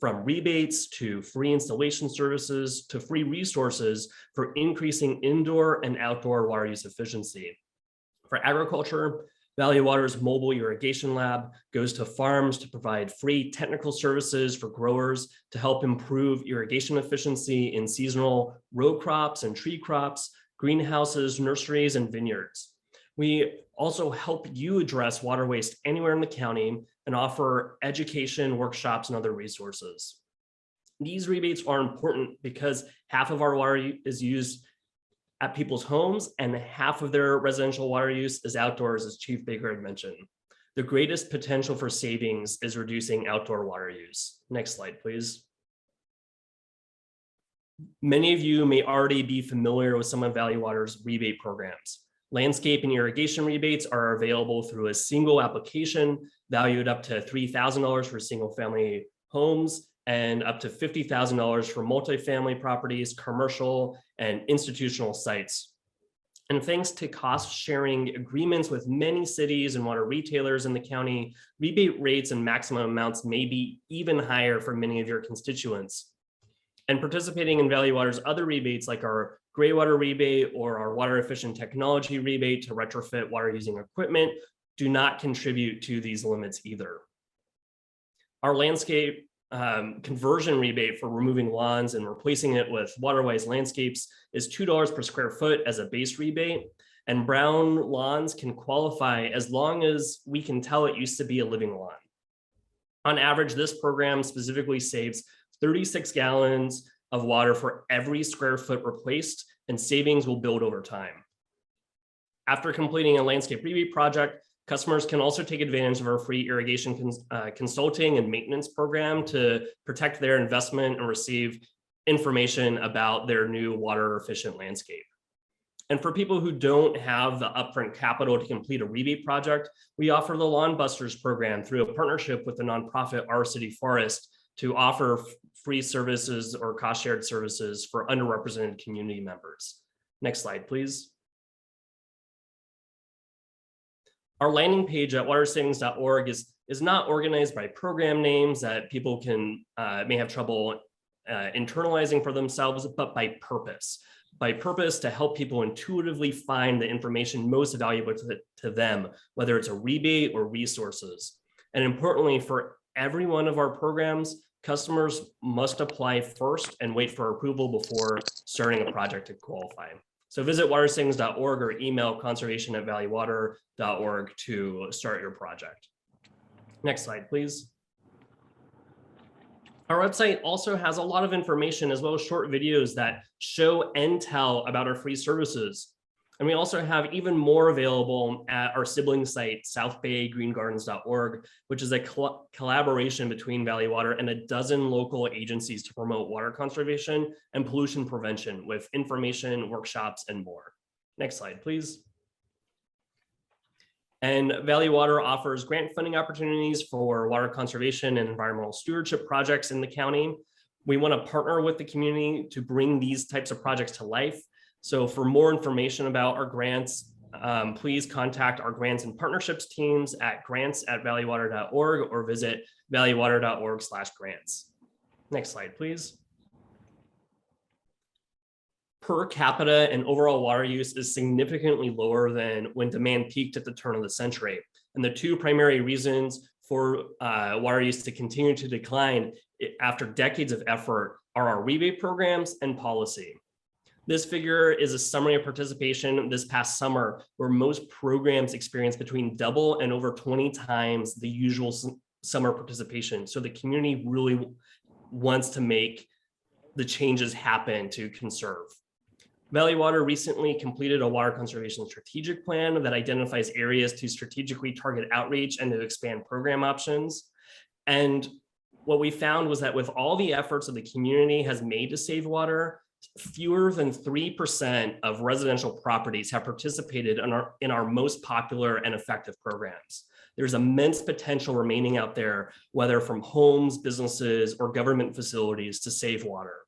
from rebates to free installation services to free resources for increasing indoor and outdoor water use efficiency. For agriculture, Valley Water's mobile irrigation lab goes to farms to provide free technical services for growers to help improve irrigation efficiency in seasonal row crops and tree crops, greenhouses, nurseries, and vineyards. We also help you address water waste anywhere in the county and offer education, workshops, and other resources. These rebates are important because half of our water is used at people's homes and half of their residential water use is outdoors, as Chief Baker had mentioned. The greatest potential for savings is reducing outdoor water use. Next slide, please. Many of you may already be familiar with some of Valley Water's rebate programs. Landscape and irrigation rebates are available through a single application valued up to $3,000 for single family homes and up to $50,000 for multifamily properties, commercial, and institutional sites. And thanks to cost sharing agreements with many cities and water retailers in the county, rebate rates and maximum amounts may be even higher for many of your constituents. And participating in Valley Water's other rebates like our Greywater rebate or our water efficient technology rebate to retrofit water using equipment do not contribute to these limits either. Our landscape conversion rebate for removing lawns and replacing it with waterwise landscapes is $2 per square foot as a base rebate, and brown lawns can qualify as long as we can tell it used to be a living lawn. On average, this program specifically saves 36 gallons of water for every square foot replaced, and savings will build over time. After completing a landscape rebate project, customers can also take advantage of our free irrigation consulting and maintenance program to protect their investment and receive information about their new water efficient landscape. And for people who don't have the upfront capital to complete a rebate project, we offer the Lawn Busters program through a partnership with the nonprofit Our City Forest to offer free services or cost shared services for underrepresented community members. Next slide, please. Our landing page at watersavings.org is not organized by program names that people can may have trouble internalizing for themselves, but by purpose. By purpose to help people intuitively find the information most valuable to them, whether it's a rebate or resources. And importantly, for every one of our programs, customers must apply first and wait for approval before starting a project to qualify. So visit watersavings.org or email conservation@valleywater.org to start your project. Next slide, please. Our website also has a lot of information as well as short videos that show and tell about our free services. And we also have even more available at our sibling site, southbaygreengardens.org, which is a collaboration between Valley Water and a dozen local agencies to promote water conservation and pollution prevention with information, workshops, and more. Next slide, please. And Valley Water offers grant funding opportunities for water conservation and environmental stewardship projects in the county. We want to partner with the community to bring these types of projects to life. So for more information about our grants, please contact our grants and partnerships teams at grants@valleywater.org or visit valleywater.org/grants. Next slide, please. Per capita and overall water use is significantly lower than when demand peaked at the turn of the century. And the two primary reasons for water use to continue to decline after decades of effort are our rebate programs and policy. This figure is a summary of participation this past summer, where most programs experienced between double and over 20 times the usual summer participation. So the community really wants to make the changes happen to conserve. Valley Water recently completed a water conservation strategic plan that identifies areas to strategically target outreach and to expand program options. And what we found was that with all the efforts that the community has made to save water, fewer than 3% of residential properties have participated in our most popular and effective programs. There's immense potential remaining out there, whether from homes, businesses, or government facilities to save water.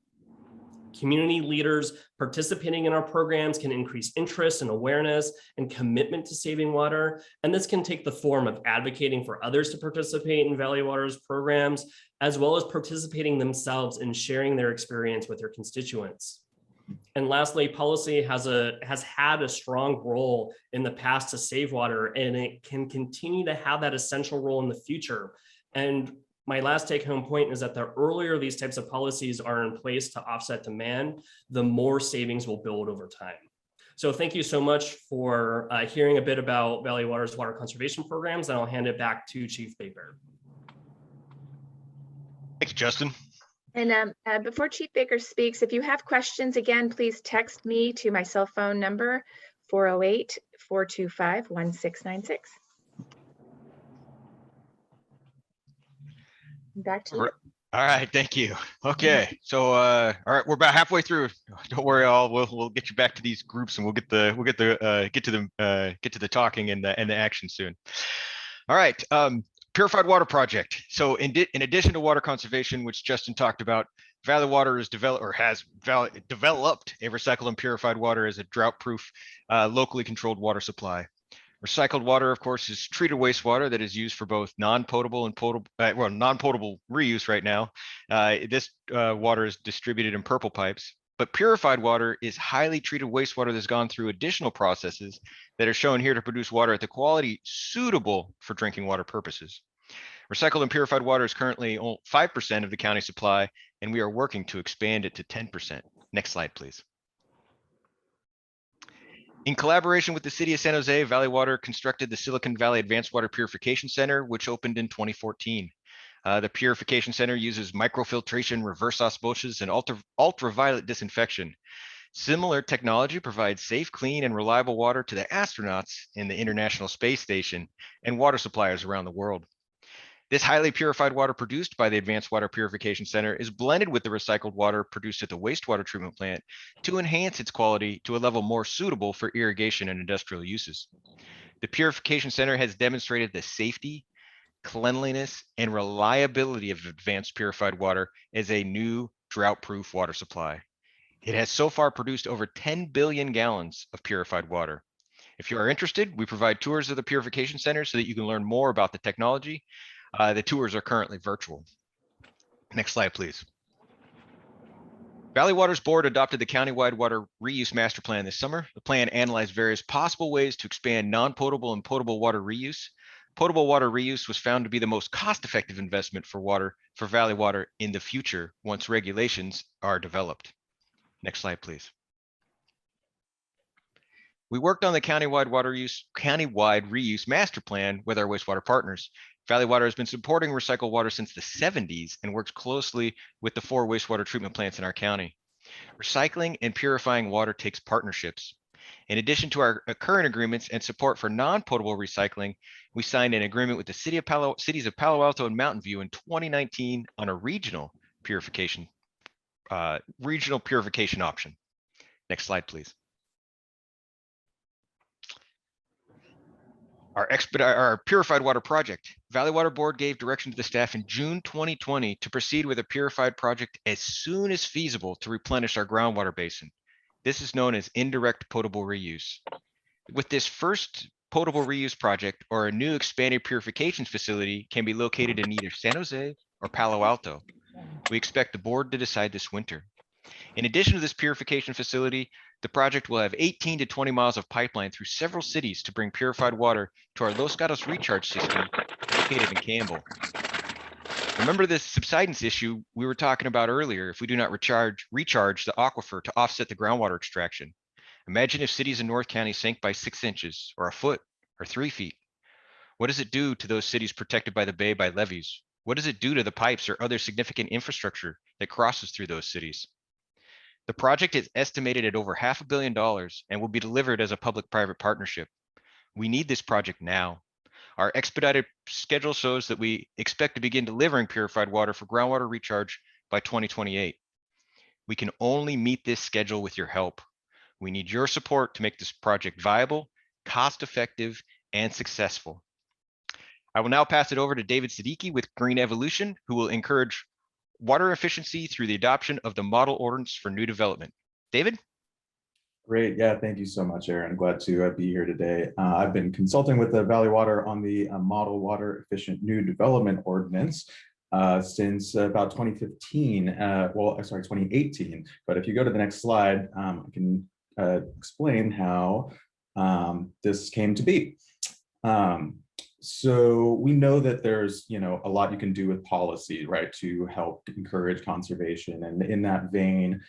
Community leaders participating in our programs can increase interest and awareness and commitment to saving water. And this can take the form of advocating for others to participate in Valley Water's programs, as well as participating themselves in sharing their experience with their constituents. And lastly, policy has had a strong role in the past to save water, and it can continue to have that essential role in the future. And my last take-home point is that the earlier these types of policies are in place to offset demand, the more savings will build over time. So thank you so much for hearing a bit about Valley Water's water conservation programs, and I'll hand it back to Chief Baker. Thanks, Justin. And before Chief Baker speaks, if you have questions, again, please text me to my cell phone number, 408-425-1696. Back to you. All right, thank you. Okay, so all right, we're about halfway through. Don't worry, we'll get you back to these groups, and we'll get to the talking and the action soon. All right, Purified Water Project. So in addition to water conservation, which Justin talked about, Valley Water has developed a recycled and purified water as a drought-proof, locally controlled water supply. Recycled water, of course, is treated wastewater that is used for both non-potable and potable, non-potable reuse right now. This water is distributed in purple pipes, but purified water is highly treated wastewater that's gone through additional processes that are shown here to produce water at the quality suitable for drinking water purposes. Recycled and purified water is currently 5% of the county supply, and we are working to expand it to 10%. Next slide, please. In collaboration with the city of San Jose, Valley Water constructed the Silicon Valley Advanced Water Purification Center, which opened in 2014. The Purification Center uses microfiltration, reverse osmosis, and ultraviolet disinfection. Similar technology provides safe, clean, and reliable water to the astronauts in the International Space Station and water suppliers around the world. This highly purified water produced by the Advanced Water Purification Center is blended with the recycled water produced at the wastewater treatment plant to enhance its quality to a level more suitable for irrigation and industrial uses. The Purification Center has demonstrated the safety, cleanliness, and reliability of advanced purified water as a new drought-proof water supply. It has so far produced over 10 billion gallons of purified water. If you are interested, we provide tours of the Purification Center so that you can learn more about the technology. The tours are currently virtual. Next slide, please. Valley Water's board adopted the countywide water reuse master plan this summer. The plan analyzed various possible ways to expand non-potable and potable water reuse. Potable water reuse was found to be the most cost-effective investment for Valley Water in the future once regulations are developed. Next slide, please. We worked on the countywide reuse master plan with our wastewater partners. Valley Water has been supporting recycled water since the 70s and works closely with the 4 wastewater treatment plants in our county. Recycling and purifying water takes partnerships. In addition to our current agreements and support for non-potable recycling, we signed an agreement with the cities of Palo Alto and Mountain View in 2019 on a regional purification option. Next slide, please. Our purified water project. Valley Water Board gave direction to the staff in June 2020 to proceed with a purified project as soon as feasible to replenish our groundwater basin. This is known as indirect potable reuse. With this first potable reuse project, or a new expanded purification facility can be located in either San Jose or Palo Alto. We expect the board to decide this winter. In addition to this purification facility, the project will have 18 to 20 miles of pipeline through several cities to bring purified water to our Los Gatos recharge system located in Campbell. Remember this subsidence issue we were talking about earlier if we do not recharge the aquifer to offset the groundwater extraction. Imagine if cities in North County sank by 6 inches or a foot or 3 feet. What does it do to those cities protected by the bay by levees? What does it do to the pipes or other significant infrastructure that crosses through those cities? The project is estimated at over $500 million and will be delivered as a public-private partnership. We need this project now. Our expedited schedule shows that we expect to begin delivering purified water for groundwater recharge by 2028. We can only meet this schedule with your help. We need your support to make this project viable, cost-effective, and successful. I will now pass it over to David Siddiqui with Green Evolution, who will encourage water efficiency through the adoption of the model ordinance for new development. David? Great. Yeah, thank you so much, Erin. Glad to be here today. I've been consulting with the Valley Water on the Model Water Efficient New Development Ordinance since about 2015. 2018. But if you go to the next slide, I can explain how this came to be. So we know that there's, a lot you can do with policy, right, to help encourage conservation. And in that vein,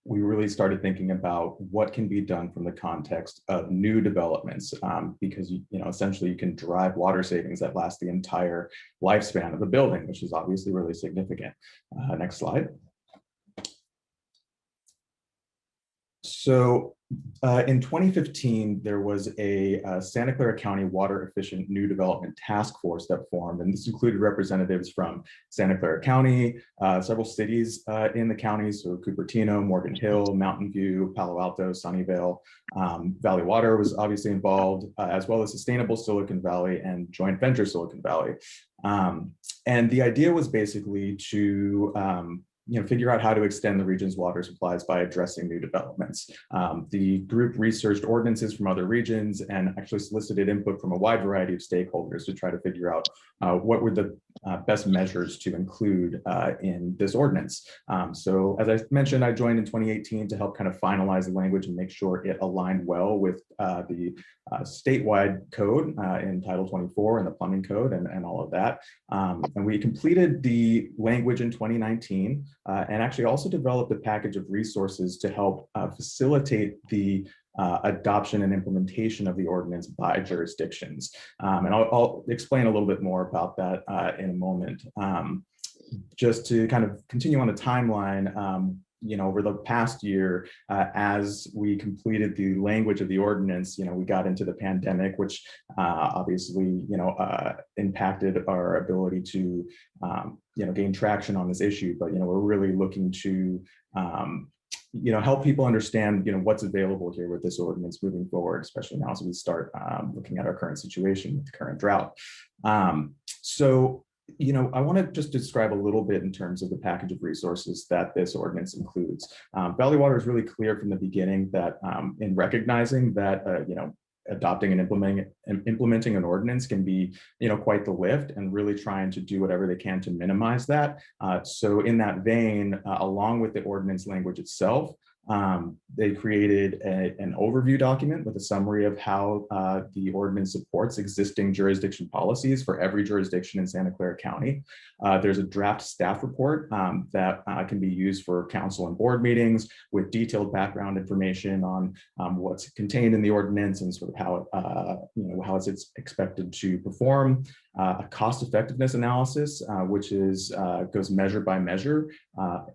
we really started thinking about what can be done from the context of new developments, because essentially you can drive water savings that last the entire lifespan of the building, which is obviously really significant. Next slide. So in 2015, there was a Santa Clara County Water Efficient New Development Task Force that formed, and this included representatives from Santa Clara County, several cities in the county, so Cupertino, Morgan Hill, Mountain View, Palo Alto, Sunnyvale. Valley Water was obviously involved, as well as Sustainable Silicon Valley and Joint Venture Silicon Valley. And the idea was basically to figure out how to extend the region's water supplies by addressing new developments. The group researched ordinances from other regions and actually solicited input from a wide variety of stakeholders to try to figure out what were the best measures to include in this ordinance. So as I mentioned, I joined in 2018 to help kind of finalize the language and make sure it aligned well with the statewide code in Title 24 and the plumbing code and all of that. And we completed the language in 2019 and actually also developed a package of resources to help facilitate the adoption and implementation of the ordinance by jurisdictions. And I'll explain a little bit more about that in a moment. Just to kind of continue on the timeline, over the past year, as we completed the language of the ordinance, we got into the pandemic, which obviously, impacted our ability to, gain traction on this issue. But, we're really looking to, help people understand, what's available here with this ordinance moving forward, especially now as we start looking at our current situation with the current drought. I want to just describe a little bit in terms of the package of resources that this ordinance includes. Valley Water is really clear from the beginning that in recognizing that, adopting and implementing an ordinance can be, quite the lift, and really trying to do whatever they can to minimize that. So in that vein, along with the ordinance language itself, they created an overview document with a summary of how the ordinance supports existing jurisdiction policies for every jurisdiction in Santa Clara County. There's a draft staff report that can be used for council and board meetings with detailed background information on what's contained in the ordinance and sort of how it's expected to perform. a cost effectiveness analysis, which is goes measure by measure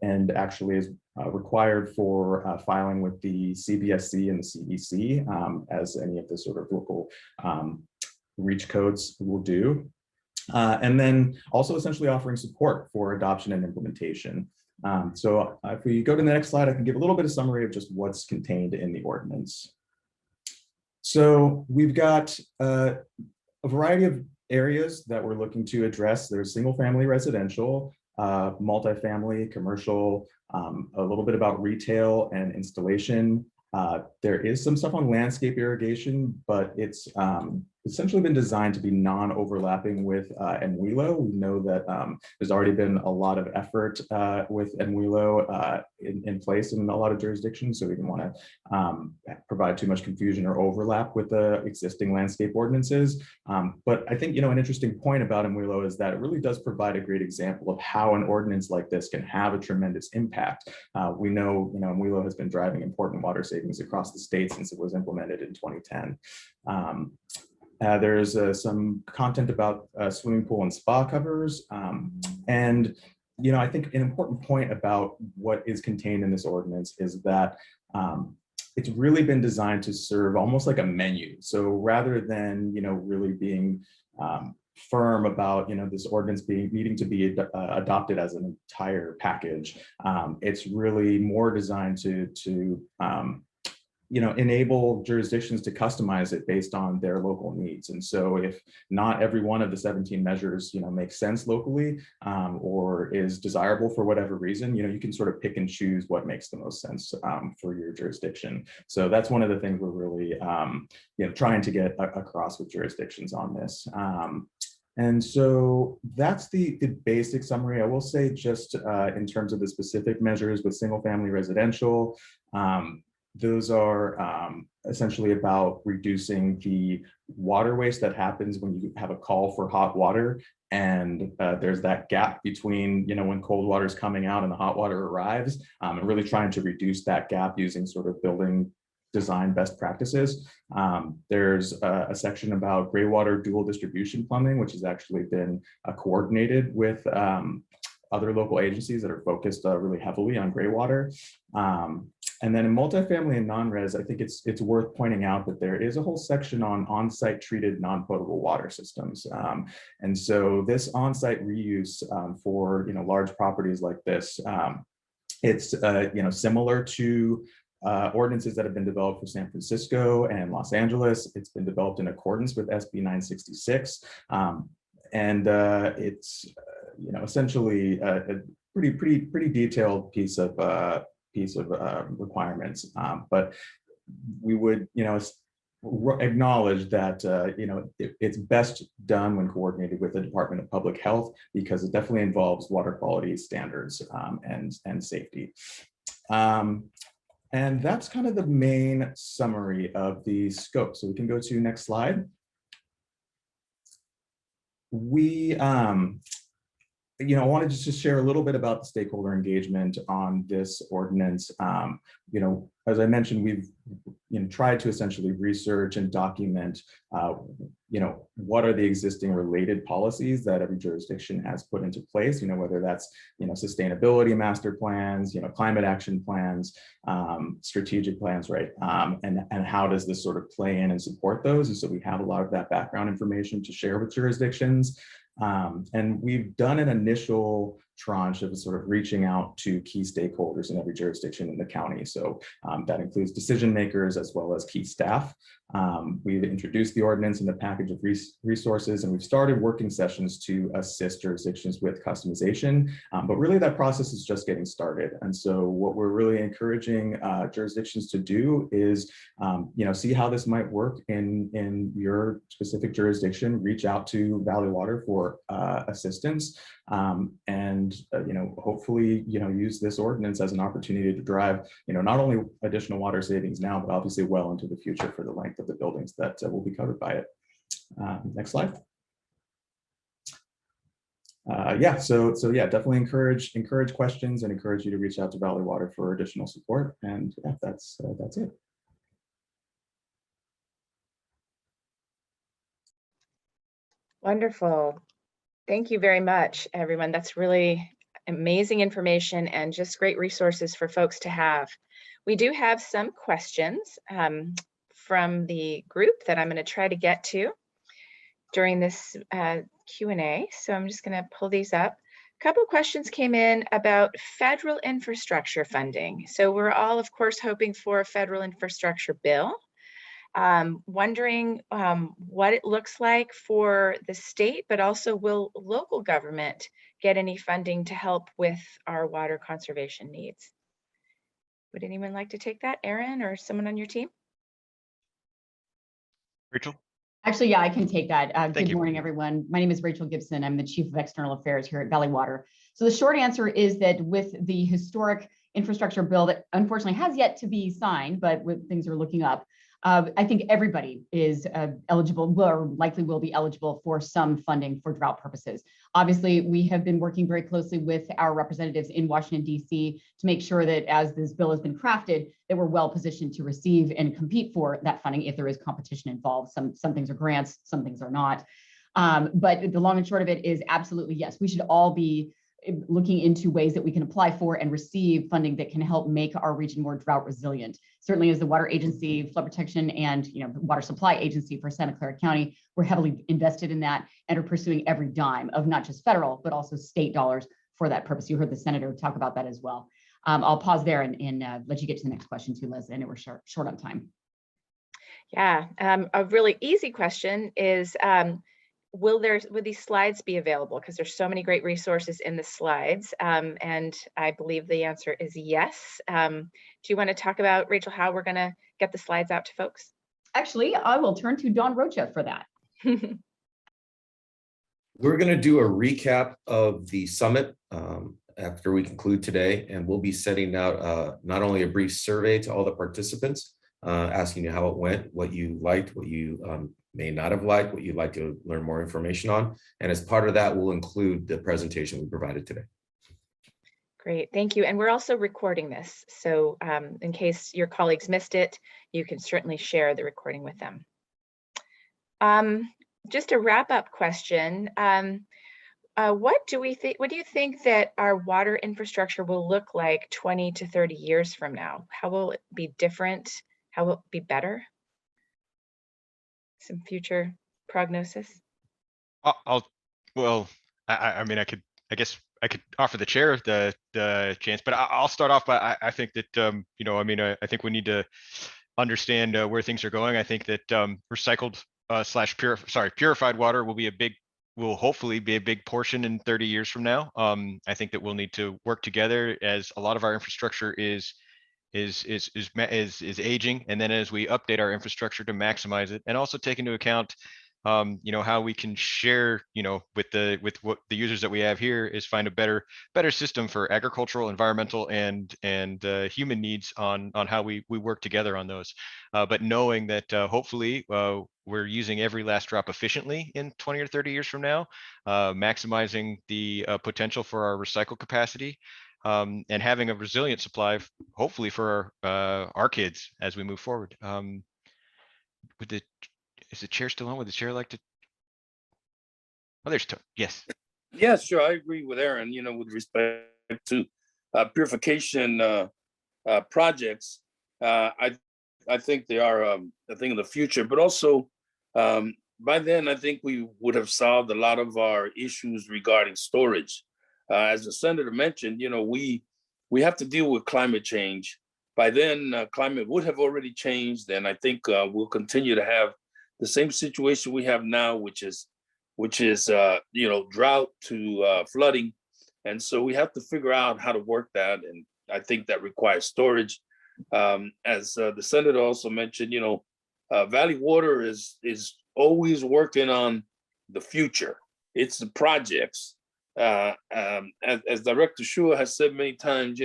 and actually is required for filing with the CBSC and the CEC, as any of the sort of local REACH codes will do. And then also essentially offering support for adoption and implementation. So if we go to the next slide, I can give a little bit of summary of just what's contained in the ordinance. So we've got a variety of areas that we're looking to address. There's single family residential, multifamily, commercial, a little bit about retail and installation. There is some stuff on landscape irrigation, but it's essentially been designed to be non-overlapping with NWILO. We know that there's already been a lot of effort with NWILO in place in a lot of jurisdictions, so we didn't want to provide too much confusion or overlap with the existing landscape ordinances. But I think, an interesting point about NWILO is that it really does provide a great example of how an ordinance like this can have a tremendous impact. We know, NWILO has been driving important water savings across the state since it was implemented in 2010. There's some content about swimming pool and spa covers. And, I think an important point about what is contained in this ordinance is that it's really been designed to serve almost like a menu. So rather than, really being firm about, this ordinance needing to be adopted as an entire package, it's really more designed to enable jurisdictions to customize it based on their local needs. And so if not every one of the 17 measures, makes sense locally or is desirable for whatever reason, you can sort of pick and choose what makes the most sense for your jurisdiction. So that's one of the things we're really, trying to get across with jurisdictions on this. And so that's the basic summary. I will say just in terms of the specific measures with single family residential, those are essentially about reducing the water waste that happens when you have a call for hot water. And there's that gap between, when cold water is coming out and the hot water arrives, and really trying to reduce that gap using sort of building design best practices. There's a section about Greywater dual distribution plumbing, which has actually been coordinated with other local agencies that are focused really heavily on Greywater. And then in multifamily and non-res, I think it's worth pointing out that there is a whole section on on-site treated non-potable water systems. And so this on-site reuse for large properties like this, it's similar to ordinances that have been developed for San Francisco and Los Angeles. It's been developed in accordance with SB 966. And it's essentially a pretty detailed piece of requirements, but we would acknowledge that it's best done when coordinated with the Department of Public Health, because it definitely involves water quality standards and safety. And that's kind of the main summary of the scope. So we can go to next slide. We I wanted to just share a little bit about the stakeholder engagement on this ordinance. As I mentioned, we've tried to essentially research and document, what are the existing related policies that every jurisdiction has put into place, whether that's, sustainability master plans, climate action plans, strategic plans, right? And how does this sort of play in and support those? And so we have a lot of that background information to share with jurisdictions. And we've done an initial tranche of sort of reaching out to key stakeholders in every jurisdiction in the county. So that includes decision makers as well as key staff. We've introduced the ordinance in the package of resources, and we've started working sessions to assist jurisdictions with customization. But really that process is just getting started. And so what we're really encouraging jurisdictions to do is, see how this might work in your specific jurisdiction, reach out to Valley Water for assistance. And hopefully use this ordinance as an opportunity to drive not only additional water savings now, but obviously well into the future for the length of the buildings that will be covered by it. Next slide. So definitely encourage questions and encourage you to reach out to Valley Water for additional support. And yeah, that's it. Wonderful. Thank you very much, everyone. That's really amazing information and just great resources for folks to have. We do have some questions from the group that I'm going to try to get to during this Q&A. So I'm just going to pull these up. A couple of questions came in about federal infrastructure funding. So we're all, of course, hoping for a federal infrastructure bill. Wondering what it looks like for the state, but also will local government get any funding to help with our water conservation needs? Would anyone like to take that, Erin, or someone on your team? Rachel? Actually, yeah, I can take that. Thank Good you. morning, everyone. My name is Rachel Gibson. I'm the Chief of External Affairs here at Valley Water. So the short answer is that with the historic infrastructure bill that unfortunately has yet to be signed, but things are looking up, I think everybody is eligible or likely will be eligible for some funding for drought purposes. Obviously, we have been working very closely with our representatives in Washington, D.C. to make sure that as this bill has been crafted, that we're well positioned to receive and compete for that funding if there is competition involved. Some things are grants, some things are not. But the long and short of it is absolutely yes, we should all be looking into ways that we can apply for and receive funding that can help make our region more drought resilient. Certainly as the water agency, flood protection, and the water supply agency for Santa Clara County, we're heavily invested in that and are pursuing every dime of not just federal, but also state dollars for that purpose. You heard the senator talk about that as well. I'll pause there and let you get to the next question too, Liz. I know we're short on time. Yeah, a really easy question is, will these slides be available? Because there's so many great resources in the slides. And I believe the answer is yes. Do you want to talk about, Rachel, how we're going to get the slides out to folks? Actually, I will turn to Don Rocha for that. We're going to do a recap of the summit after we conclude today, and we'll be sending out not only a brief survey to all the participants, asking you how it went, what you liked, what you may not have liked, what you'd like to learn more information on. And as part of that, we'll include the presentation we provided today. Great, thank you. And we're also recording this. So in case your colleagues missed it, you can certainly share the recording with them. Just a wrap-up question. What do you think that our water infrastructure will look like 20 to 30 years from now? How will it be different? How will it be better? Some future prognosis? I guess I could offer the chair the chance, but I'll start off by, I think that, I think we need to understand where things are going. I think that recycled purified water will hopefully be a big portion in 30 years from now. I think that we'll need to work together as a lot of our infrastructure is aging, and then as we update our infrastructure to maximize it, and also take into account how we can share with what the users that we have here is find a better system for agricultural, environmental, and human needs on how we work together on those, but knowing that hopefully we're using every last drop efficiently in 20 or 30 years from now, maximizing the potential for our recycle capacity, and having a resilient supply, hopefully for our kids as we move forward. Is the chair still on? Would the chair like to? Oh, there's Tony. Yes. Yeah, sure. I agree with Erin, with respect to purification projects. I think they are a thing of the future, but also by then, I think we would have solved a lot of our issues regarding storage. As the senator mentioned, we have to deal with climate change. By then, climate would have already changed, and I think we'll continue to have the same situation we have now, which is drought to flooding, and so we have to figure out how to work that, and I think that requires storage. As the senator also mentioned, Valley Water is always working on the future. It's the projects. As Director Shua has said many times,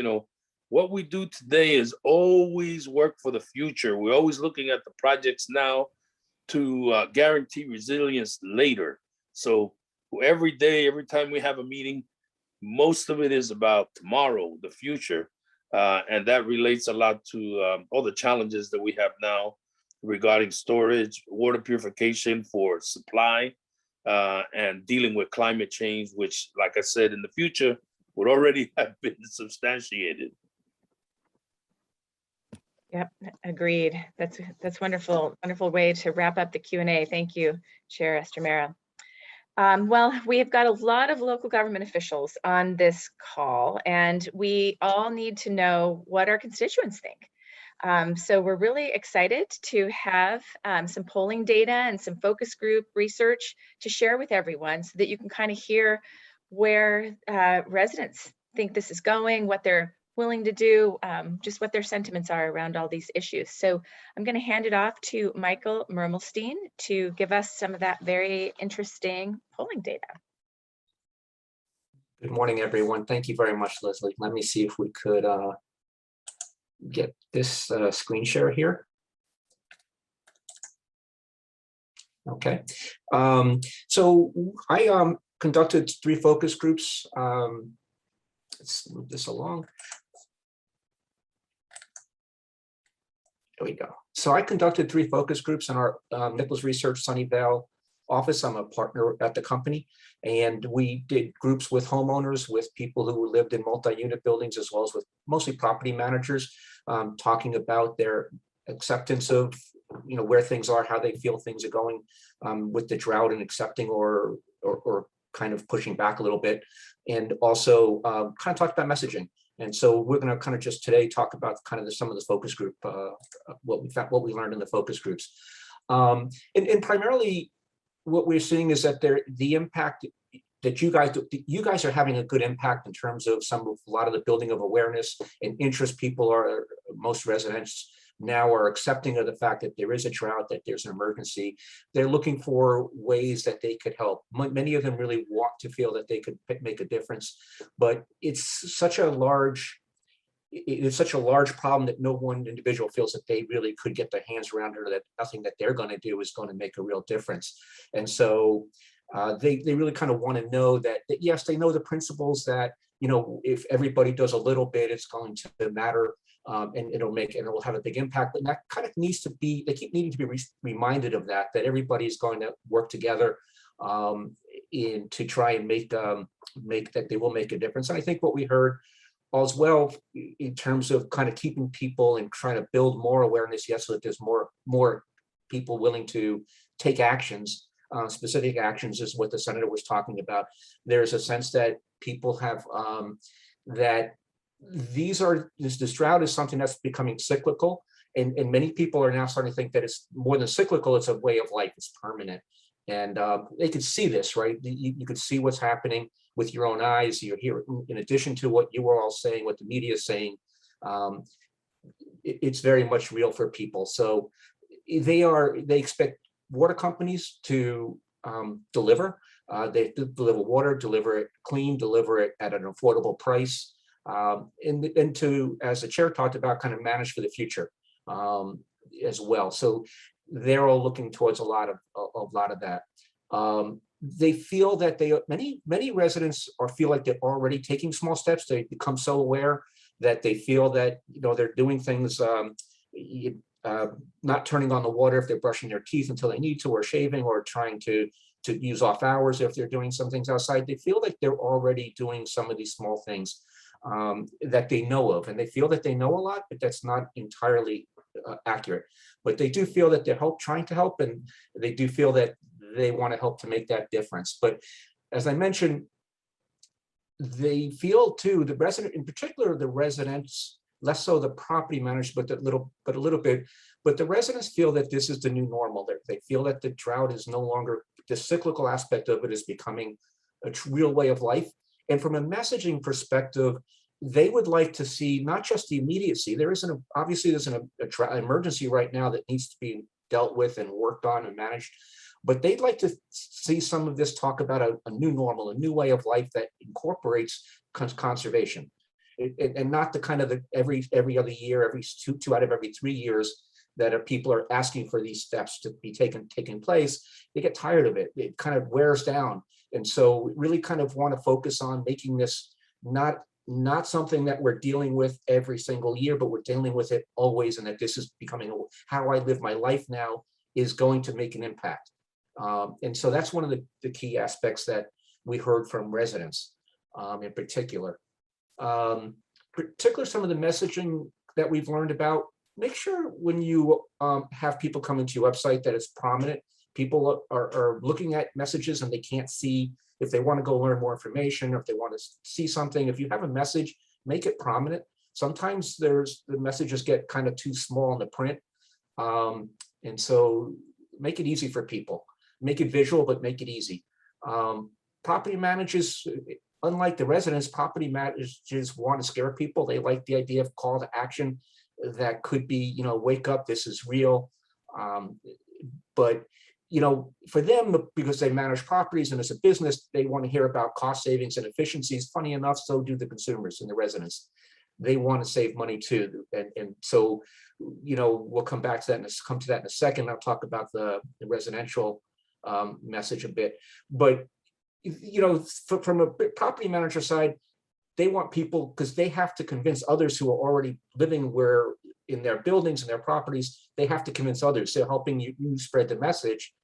what we do today is always work for the future. We're always looking at the projects now to guarantee resilience later. So every day, every time we have a meeting, most of it is about tomorrow, the future. And that relates a lot to all the challenges that we have now regarding storage, water purification for supply, and dealing with climate change, which, like I said, in the future would already have been substantiated. Yep, agreed. That's wonderful, wonderful way to wrap up the Q&A. Thank you, Chair Estremera. Well, we've got a lot of local government officials on this call, and we all need to know what our constituents think. So we're really excited to have some polling data and some focus group research to share with everyone so that you can kind of hear where residents think this is going, what they're willing to do, just what their sentiments are around all these issues. So I'm going to hand it off to Michael Mermelstein to give us some of that very interesting polling data. Good morning, everyone. Thank you very much, Leslie. Let me see if we could get this screen share here. Okay. So I conducted 3 focus groups. Let's move this along. There we go. So I conducted 3 focus groups in our Nichols Research Sunnyvale office. I'm a partner at the company, and we did groups with homeowners, with people who lived in multi-unit buildings, as well as with mostly property managers, talking about their acceptance of, you know, where things are, how they feel things are going with the drought, and accepting or kind of pushing back a little bit, and also kind of talk about messaging. And so we're going to kind of just today talk about kind of some of the focus group, what we learned in the focus groups, and primarily what we're seeing is that the impact that you guys are having a good impact in terms of a lot of the building of awareness and interest. Most residents now are accepting of the fact that there is a drought, that there's an emergency. They're looking for ways that they could help. Many of them really want to feel that they could make a difference, but it's such a large problem that no one individual feels that they really could get their hands around, or that nothing that they're going to do is going to make a real difference. And so they really kind of want to know that yes, they know the principles that, you know, if everybody does a little bit, it's going to matter. And it'll have a big impact, but that kind of needs to be, they keep needing to be reminded of that everybody's going to work together to try and make that they will make a difference. And I think what we heard as well in terms of kind of keeping people and trying to build more awareness, yes, so that there's more people willing to take actions, specific actions, is what the senator was talking about. There's a sense that people have that this drought is something that's becoming cyclical, and many people are now starting to think that it's more than cyclical, it's a way of life, it's permanent. And they could see this, right? You could see what's happening with your own eyes. You hear, in addition to what you were all saying, what the media is saying, it's very much real for people. So they expect water companies to deliver. They deliver water, deliver it clean, deliver it at an affordable price. And to, as the chair talked about, kind of manage for the future as well. So they're all looking towards a lot of that. They feel that many residents feel like they're already taking small steps. They become so aware that they feel that, you know, they're doing things, not turning on the water if they're brushing their teeth until they need to, or shaving, or trying to use off hours if they're doing some things outside. They feel like they're already doing some of these small things that they know of, and they feel that they know a lot, but that's not entirely accurate. But they do feel that they're trying to help, and they do feel that they want to help to make that difference. But as I mentioned, they feel too, the resident, in particular, the residents, less so the property managers, but a little bit, but the residents feel that this is the new normal. They feel that the drought is no longer, the cyclical aspect of it is becoming a real way of life. And from a messaging perspective, they would like to see not just the immediacy. Obviously there's an emergency right now that needs to be dealt with and worked on and managed, but they'd like to see some of this talk about a new normal, a new way of life that incorporates conservation, and not the kind of every other year, every two out of every 3 years that people are asking for these steps to be taking place. They get tired of it. It kind of wears down. And so we really kind of want to focus on making this not something that we're dealing with every single year, but we're dealing with it always, and that this is becoming how I live my life now is going to make an impact. And so that's one of the key aspects that we heard from residents in particular. Particularly some of the messaging that we've learned about, make sure when you have people come into your website that it's prominent. People are looking at messages and they can't see if they want to go learn more information, or if they want to see something. If you have a message, make it prominent. Sometimes the messages get kind of too small in the print. And so make it easy for people. Make it visual, but make it easy. Property managers, unlike the residents, property managers want to scare people. They like the idea of call to action that could be, wake up, this is real. But, for them, because they manage properties and as a business, they want to hear about cost savings and efficiencies. Funny enough, so do the consumers and the residents. They want to save money too. And so, we'll come back to that in a second. I'll talk about the residential message a bit. But, from a property manager side, they want people, because they have to convince others who are already living in their buildings and their properties, they have to convince others. They're helping you spread the message.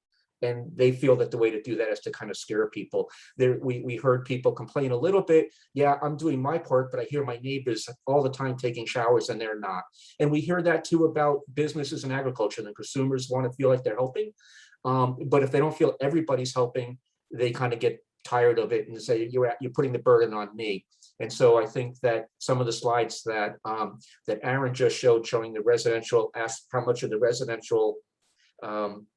And they feel that the way to do that is to kind of scare people. We heard people complain a little bit. Yeah, I'm doing my part, but I hear my neighbors all the time taking showers and they're not. And we hear that too about businesses and agriculture. The consumers want to feel like they're helping. But if they don't feel everybody's helping, they kind of get tired of it and say, you're putting the burden on me. And so I think that some of the slides that Erin just showed, showing the residential, asked how much of the residential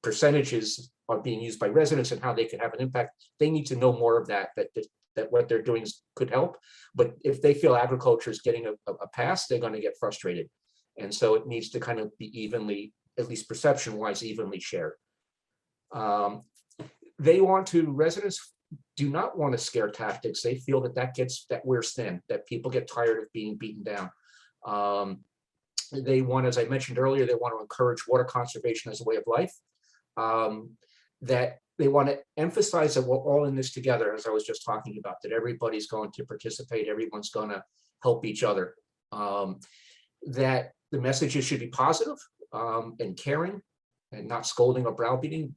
percentages are being used by residents and how they can have an impact. They need to know more of that what they're doing could help. But if they feel agriculture is getting a pass, they're going to get frustrated. And so it needs to kind of be evenly, at least perception wise, evenly shared. Residents do not want to scare tactics. They feel that wears thin, that people get tired of being beaten down. They want, as I mentioned earlier, they want to encourage water conservation as a way of life. That they want to emphasize that we're all in this together, as I was just talking about, that everybody's going to participate, everyone's going to help each other. That the messages should be positive and caring and not scolding or browbeating.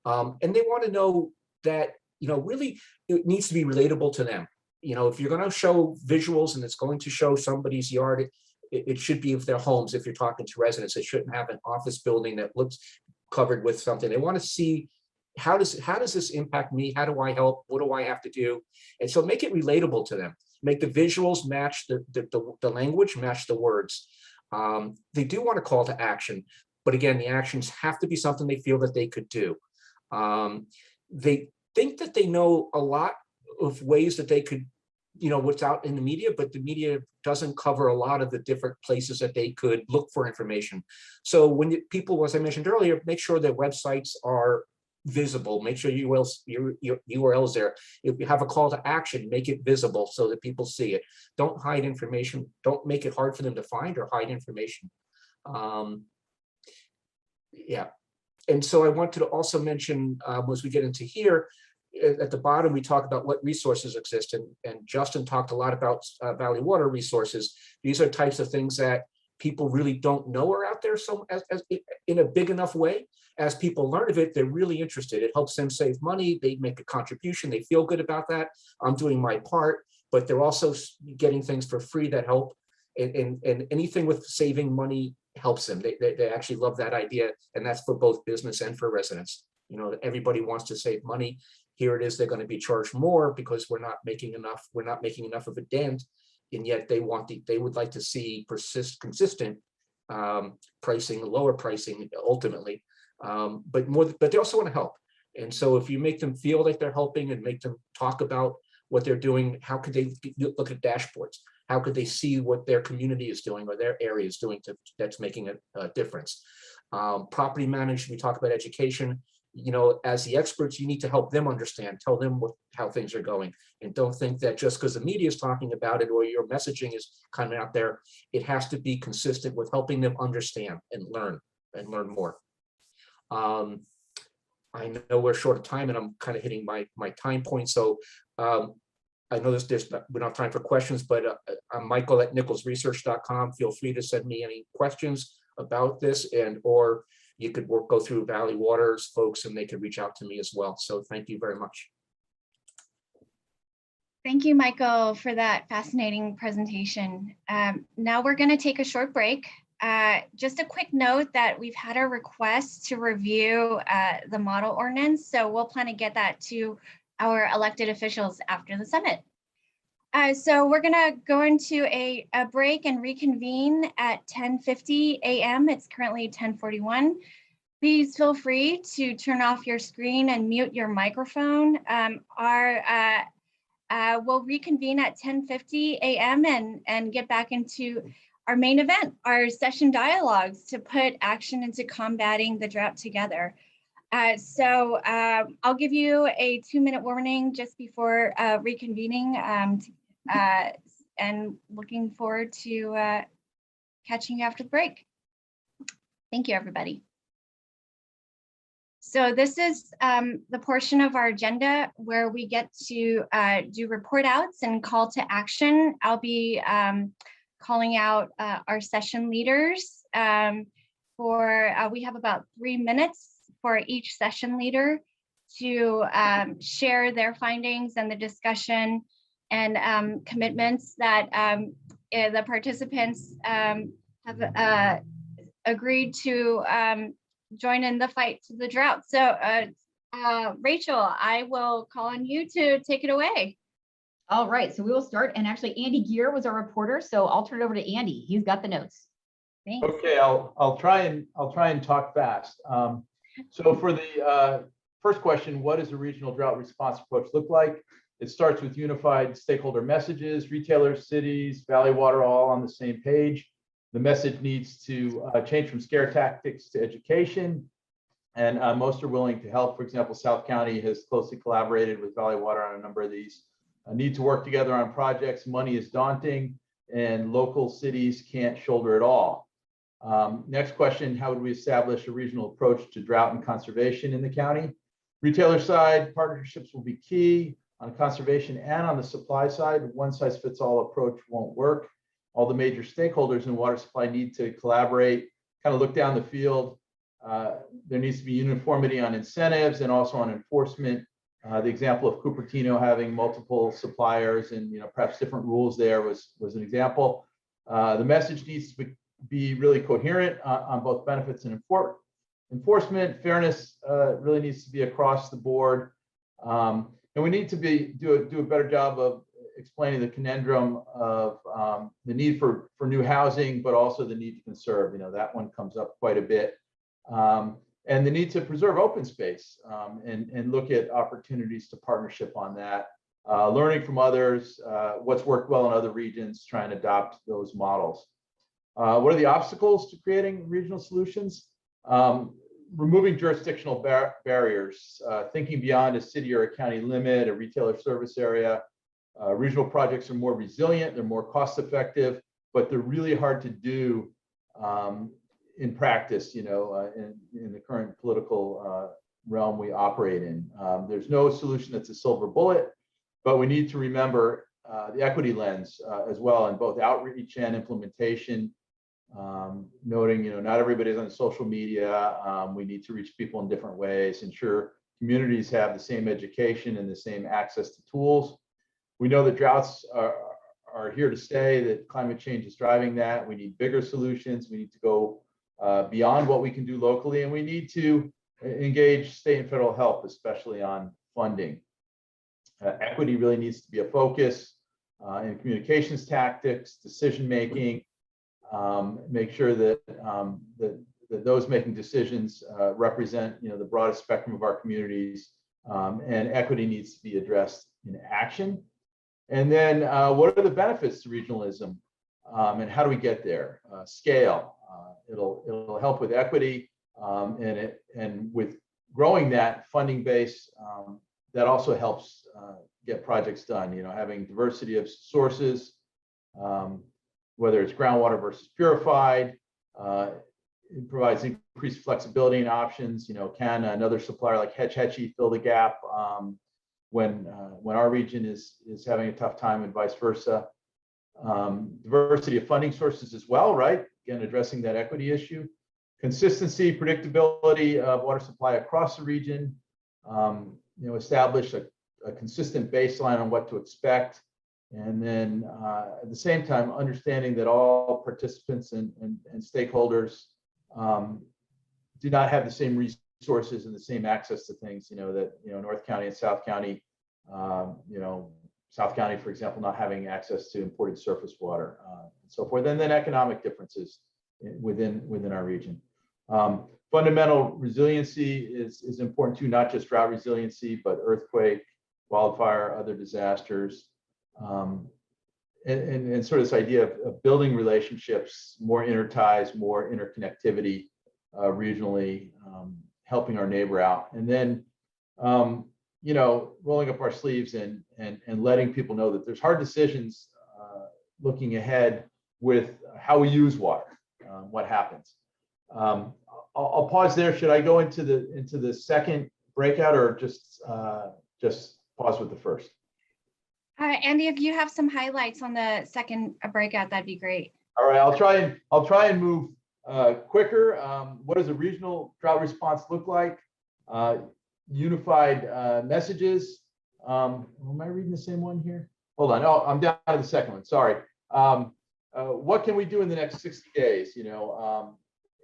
And they want to know that, really it needs to be relatable to them. If you're going to show visuals and it's going to show somebody's yard, it should be of their homes. If you're talking to residents, it shouldn't have an office building that looks covered with something. They want to see, how does this impact me? How do I help? What do I have to do? And so make it relatable to them. Make the visuals match the language, match the words. They do want a call to action, but again, the actions have to be something they feel that they could do. They think that they know a lot of ways that they could, what's out in the media, but the media doesn't cover a lot of the different places that they could look for information. So when people, as I mentioned earlier, make sure their websites are visible, make sure your URL is there. If you have a call to action, make it visible so that people see it. Don't hide information. Don't make it hard for them to find or hide information. Yeah. And so I wanted to also mention, as we get into here, at the bottom, we talk about what resources exist. And Justin talked a lot about Valley Water resources. These are types of things that people really don't know are out there so as in a big enough way. As people learn of it, they're really interested. It helps them save money. They make a contribution. They feel good about that. I'm doing my part, but they're also getting things for free that help. And anything with saving money helps them. They actually love that idea. And that's for both business and for residents. Everybody wants to save money. Here it is, they're going to be charged more because we're not making enough of a dent. And yet they would like to see consistent pricing, lower pricing ultimately. But they also want to help. And so if you make them feel like they're helping and make them talk about what they're doing, how could they look at dashboards? How could they see what their community is doing or their area is doing that's making a difference? Property management, we talk about education. As the experts, you need to help them understand, tell them how things are going. And don't think that just because the media is talking about it or your messaging is coming out there, it has to be consistent with helping them understand and learn more. I know we're short of time and I'm kind of hitting my time point. So I know we don't have time for questions, but I'm Michael at nicholsresearch.com. Feel free to send me any questions about this or you could go through Valley Water's folks and they could reach out to me as well. So thank you very much. Thank you, Michael, for that fascinating presentation. Now we're going to take a short break. Just a quick note that we've had a request to review the model ordinance, so we'll plan to get that to our elected officials after the summit. So we're going to go into a break and reconvene at 10:50 a.m. It's currently 10:41. Please feel free to turn off your screen and mute your microphone. We'll reconvene at 10:50 a.m. and get back into our main event, our session dialogues to put action into combating the drought together. So I'll give you a 2-minute warning just before reconvening and looking forward to catching you after the break. Thank you, everybody. So this is the portion of our agenda where we get to do report outs and call to action. I'll be calling out our session leaders we have about 3 minutes for each session leader to share their findings and the discussion and commitments that the participants have agreed to join in the fight to the drought. So Rachel, I will call on you to take it away. All right, so we will start. And actually Andy Gear was our reporter, so I'll turn it over to Andy. He's got the notes. Thanks. Okay, I'll try and talk fast. So for the first question, what does a regional drought response approach look like? It starts with unified stakeholder messages, retailers, cities, Valley Water, all on the same page. The message needs to change from scare tactics to education, and most are willing to help. For example, South County has closely collaborated with Valley Water on a number of these. Need to work together on projects. Money is daunting, and local cities can't shoulder it all. Next question, how would we establish a regional approach to drought and conservation in the county? Retailer side, partnerships will be key on conservation and on the supply side. One-size-fits-all approach won't work. All the major stakeholders in water supply need to collaborate, kind of look down the field. There needs to be uniformity on incentives and also on enforcement. The example of Cupertino having multiple suppliers and perhaps different rules there was an example. The message needs to be really coherent on both benefits and enforcement. Fairness really needs to be across the board, and we need to do a better job of explaining the conundrum of the need for new housing, but also the need to conserve. That one comes up quite a bit. And the need to preserve open space and look at opportunities to partnership on that, learning from others, what's worked well in other regions, trying to adopt those models. What are the obstacles to creating regional solutions? Removing jurisdictional barriers, thinking beyond a city or a county limit, a retailer service area. Regional projects are more resilient, they're more cost effective, but they're really hard to do in practice, in the current political realm we operate in. There's no solution that's a silver bullet, but we need to remember the equity lens as well in both outreach and implementation, noting, not everybody's on social media. We need to reach people in different ways, ensure communities have the same education and the same access to tools. We know that droughts are here to stay, that climate change is driving that. We need bigger solutions. We need to go beyond what we can do locally, and we need to engage state and federal help, especially on funding. Equity really needs to be a focus in communications tactics, decision-making, make sure that, that those making decisions represent the broadest spectrum of our communities, and equity needs to be addressed in action. And then what are the benefits to regionalism, and how do we get there? Scale. It'll help with equity, and with growing that funding base, that also helps get projects done. Having diversity of sources, whether it's groundwater versus purified, it provides increased flexibility and options. Can another supplier like Hetchy fill the gap when our region is having a tough time, and vice versa? Diversity of funding sources as well, right? Again, addressing that equity issue. consistency, predictability of water supply across the region, establish a consistent baseline on what to expect. And then at the same time, understanding that all participants and stakeholders do not have the same resources and the same access to things, that, North County and South County, South County, for example, not having access to imported surface water and so forth, and then economic differences within our region. Fundamental resiliency is important too, not just drought resiliency, but earthquake, wildfire, other disasters. And sort of this idea of building relationships, more interties, more interconnectivity regionally, helping our neighbor out. And then, rolling up our sleeves and letting people know that there's hard decisions looking ahead with how we use water, what happens. I'll pause there. Should I go into the second breakout, or just pause with the first? Andy, if you have some highlights on the second breakout, that'd be great. All right, I'll try and move quicker. What does a regional drought response look like? Unified messages. Am I reading the same one here? Hold on. Oh, I'm down to the second one. Sorry. What can we do in the next 60 days?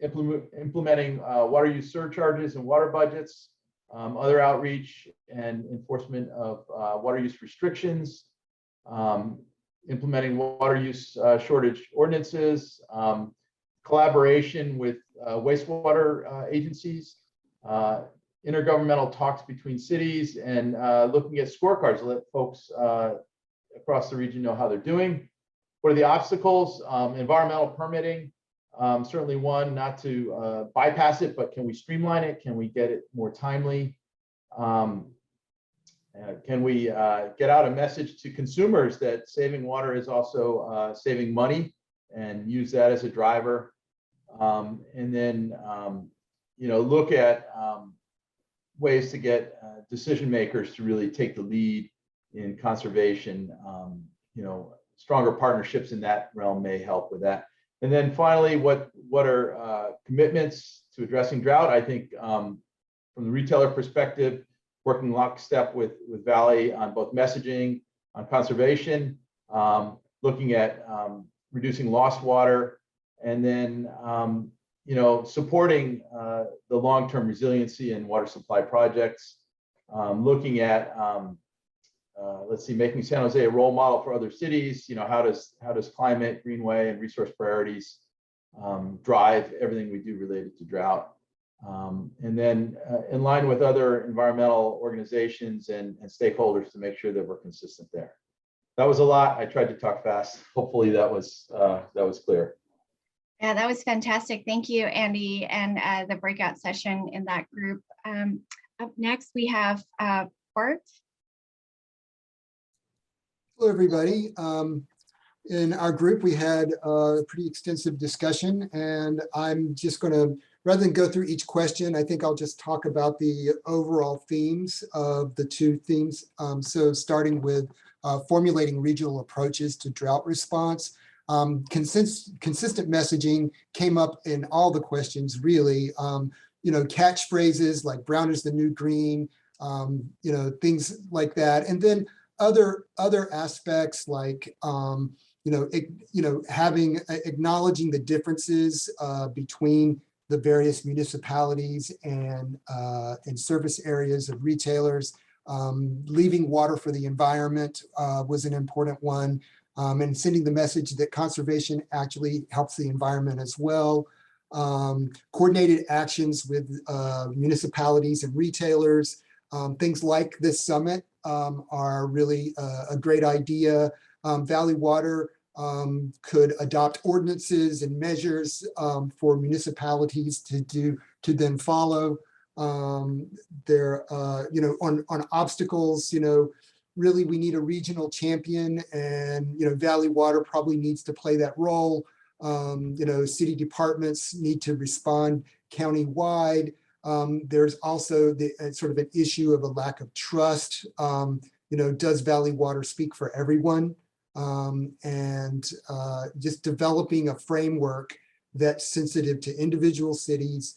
Implementing water use surcharges and water budgets, other outreach and enforcement of water use restrictions, implementing water use shortage ordinances, collaboration with wastewater agencies, intergovernmental talks between cities, and looking at scorecards to let folks across the region know how they're doing. What are the obstacles? Environmental permitting, certainly one, not to bypass it, but can we streamline it? Can we get it more timely? Can we get out a message to consumers that saving water is also saving money, and use that as a driver? And then, look at ways to get decision makers to really take the lead in conservation. Stronger partnerships in that realm may help with that. And then finally, what are commitments to addressing drought? I think from the retailer perspective, working lockstep with Valley on both messaging, on conservation, looking at reducing lost water, and then supporting the long-term resiliency and water supply projects, looking at making San Jose a role model for other cities. How does climate, greenway, and resource priorities drive everything we do related to drought? And then in line with other environmental organizations and stakeholders to make sure that we're consistent there. That was a lot. I tried to talk fast. Hopefully that was clear. Yeah, that was fantastic. Thank you, Andy, and the breakout session in that group. Up next, we have Bart. Hello, everybody. In our group, we had a pretty extensive discussion, and I'm just going to, rather than go through each question, I think I'll just talk about the overall themes of the two themes. So starting with formulating regional approaches to drought response. Consistent messaging came up in all the questions, really. Catchphrases like brown is the new green, things like that. And then other aspects like acknowledging the differences between the various municipalities and service areas of retailers. Leaving water for the environment was an important one, and sending the message that conservation actually helps the environment as well. Coordinated actions with municipalities and retailers. Things like this summit are really a great idea. Valley Water could adopt ordinances and measures for municipalities to then follow. On obstacles, really we need a regional champion, and Valley Water probably needs to play that role. City departments need to respond county-wide. There's also the sort of an issue of a lack of trust. Does Valley Water speak for everyone? And just developing a framework that's sensitive to individual cities,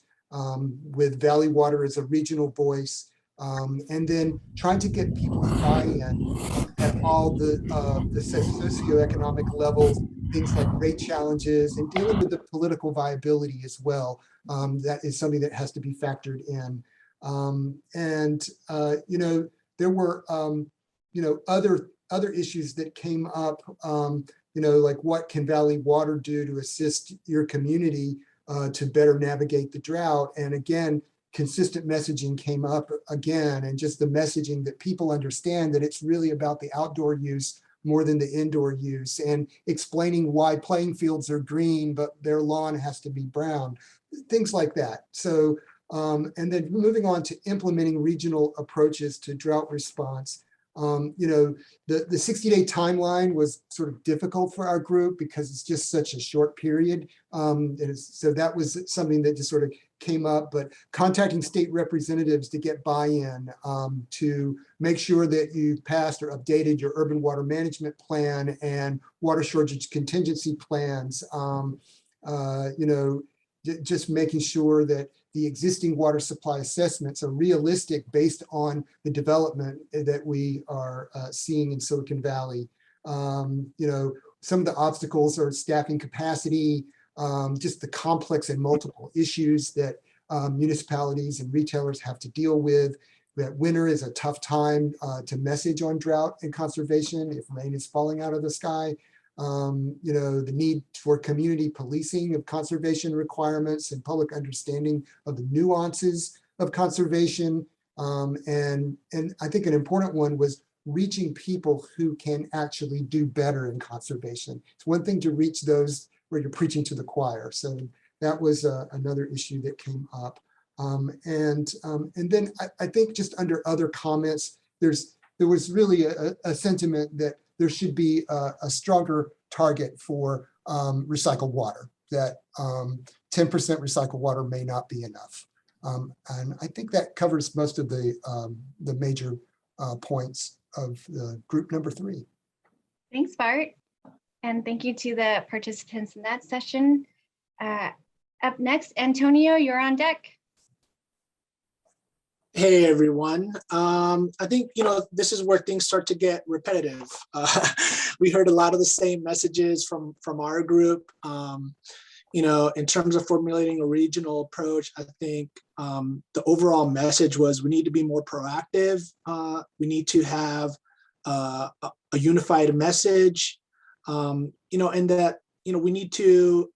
with Valley Water as a regional voice, and then trying to get people's buy-in at all the socioeconomic levels, things like rate challenges and dealing with the political viability as well. That is something that has to be factored in. There were, other issues that came up, like what can Valley Water do to assist your community to better navigate the drought? And again, consistent messaging came up again, and just the messaging that people understand that it's really about the outdoor use more than the indoor use, and explaining why playing fields are green, but their lawn has to be brown, things like that. So, and then moving on to implementing regional approaches to drought response. The 60-day timeline was sort of difficult for our group because it's just such a short period. So that was something that just sort of came up, but contacting state representatives to get buy-in, to make sure that you've passed or updated your urban water management plan and water shortage contingency plans, just making sure that the existing water supply assessments are realistic based on the development that we are seeing in Silicon Valley. Some of the obstacles are staffing capacity, just the complex and multiple issues that municipalities and retailers have to deal with. That winter is a tough time to message on drought and conservation if rain is falling out of the sky. The need for community policing of conservation requirements and public understanding of the nuances of conservation. And I think an important one was reaching people who can actually do better in conservation. It's one thing to reach those where you're preaching to the choir. So that was another issue that came up. And then I think just under other comments, there was really a sentiment that there should be a stronger target for recycled water, that 10% recycled water may not be enough. And I think that covers most of the major points of the group number 3. Thanks, Bart. And thank you to the participants in that session. Up next, Antonio, you're on deck. Hey everyone. I think this is where things start to get repetitive. We heard a lot of the same messages from our group. In terms of formulating a regional approach, I think the overall message was we need to be more proactive. We need to have a unified message, and that we need to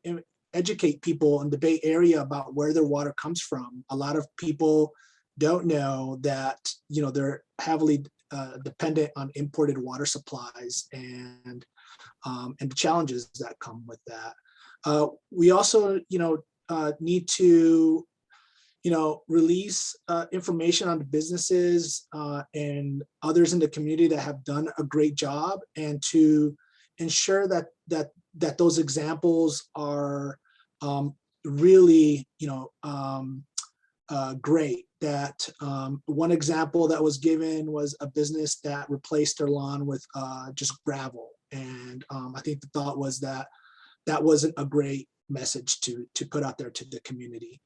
educate people in the Bay Area about where their water comes from. A lot of people don't know that they're heavily dependent on imported water supplies and the challenges that come with that. We also need to release information on the businesses and others in the community that have done a great job, and to ensure that those examples are really great. That one example that was given was a business that replaced their lawn with just gravel, and I think the thought was that wasn't a great message to put out there to the community.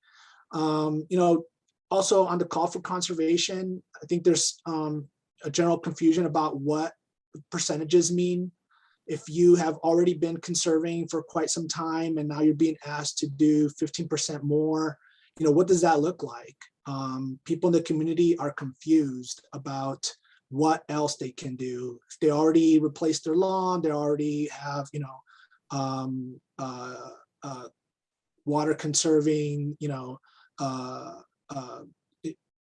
Also on the call for conservation, I think there's a general confusion about what percentages mean. If you have already been conserving for quite some time and now you're being asked to do 15% more, what does that look like? People in the community are confused about what else they can do. If they already replaced their lawn, they already have, water conserving,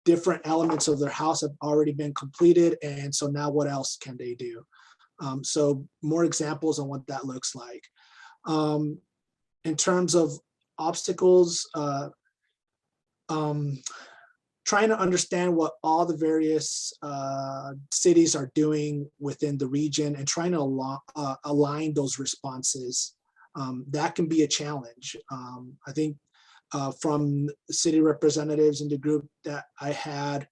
different elements of their house have already been completed. And so now what else can they do? So more examples on what that looks like. In terms of obstacles, trying to understand what all the various cities are doing within the region and trying to align those responses. That can be a challenge. I think from city representatives in the group that I had,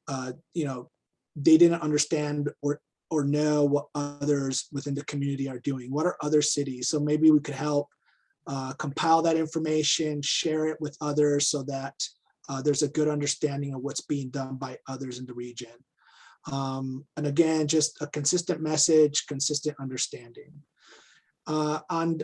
they didn't understand or know what others within the community are doing. What are other cities? So maybe we could help compile that information, share it with others so that there's a good understanding of what's being done by others in the region. And again, just a consistent message, consistent understanding. On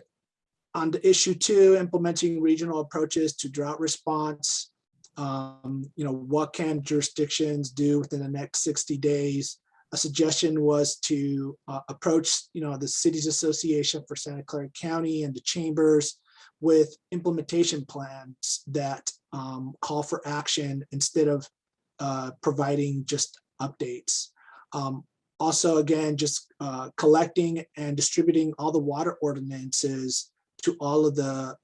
the issue 2, implementing regional approaches to drought response, what can jurisdictions do within the next 60 days? A suggestion was to approach, the Cities Association for Santa Clara County and the chambers with implementation plans that call for action instead of providing just updates. Also, again, just collecting and distributing all the water ordinances to all of the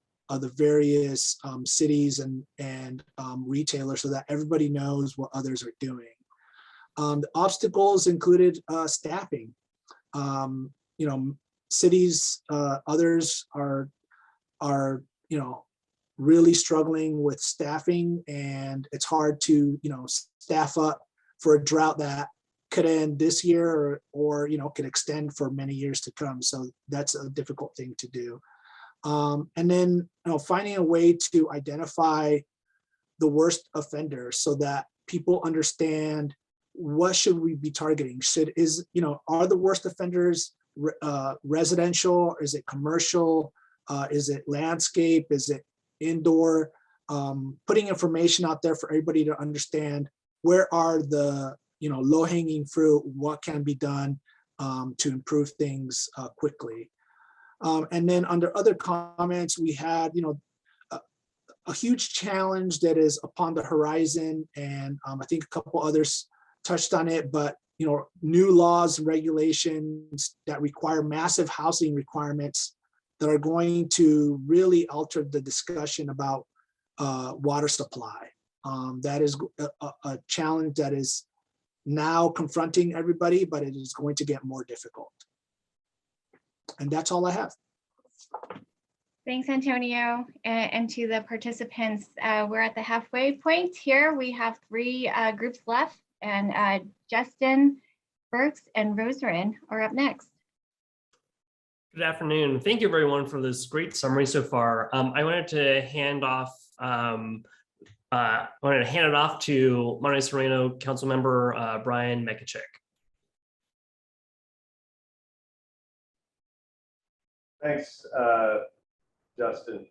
various cities and retailers so that everybody knows what others are doing. The obstacles included staffing. Cities, others are really struggling with staffing, and it's hard to staff up for a drought that could end this year or could extend for many years to come. So that's a difficult thing to do. And then finding a way to identify the worst offenders so that people understand what should we be targeting. Are the worst offenders residential? Is it commercial? Is it landscape? Is it indoor? Putting information out there for everybody to understand where are the low-hanging fruit, what can be done to improve things quickly. And then under other comments, we had a huge challenge that is upon the horizon, and I think a couple others touched on it, but new laws and regulations that require massive housing requirements that are going to really alter the discussion about water supply. That is a challenge that is now confronting everybody, but it is going to get more difficult. And that's all I have. Thanks, Antonio. And to the participants, we're at the halfway point here. We have 3 groups left, and Justin, Burks, and Rosarin are up next. Good afternoon. Thank you everyone for this great summary so far. I wanted to hand off to Monterey Sereno Councilmember Brian Mekachik. Thanks, Justin.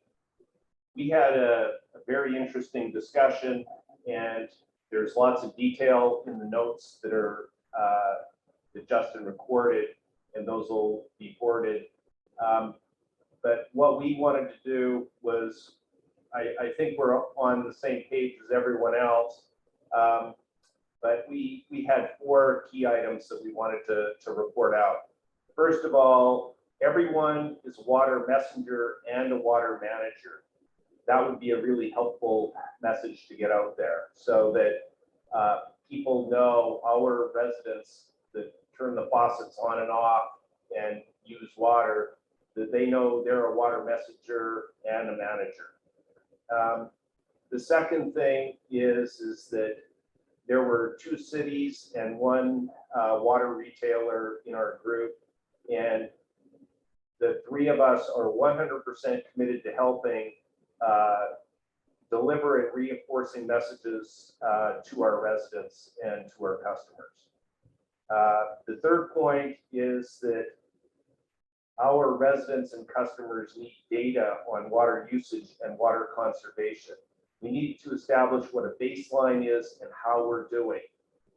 We had a very interesting discussion, and there's lots of detail in the notes that are that Justin recorded, and those will be forwarded. But what we wanted to do was, I think we're on the same page as everyone else, but we had 4 key items that we wanted to report out. First of all, everyone is a water messenger and a water manager. That would be a really helpful message to get out there so that people know, our residents that turn the faucets on and off and use water, that they know they're a water messenger and a manager. The second thing is that there were 2 cities and 1 water retailer in our group, and the 3 of us are 100% committed to helping deliver and reinforcing messages to our residents and to our customers. The third point is that our residents and customers need data on water usage and water conservation. We need to establish what a baseline is and how we're doing.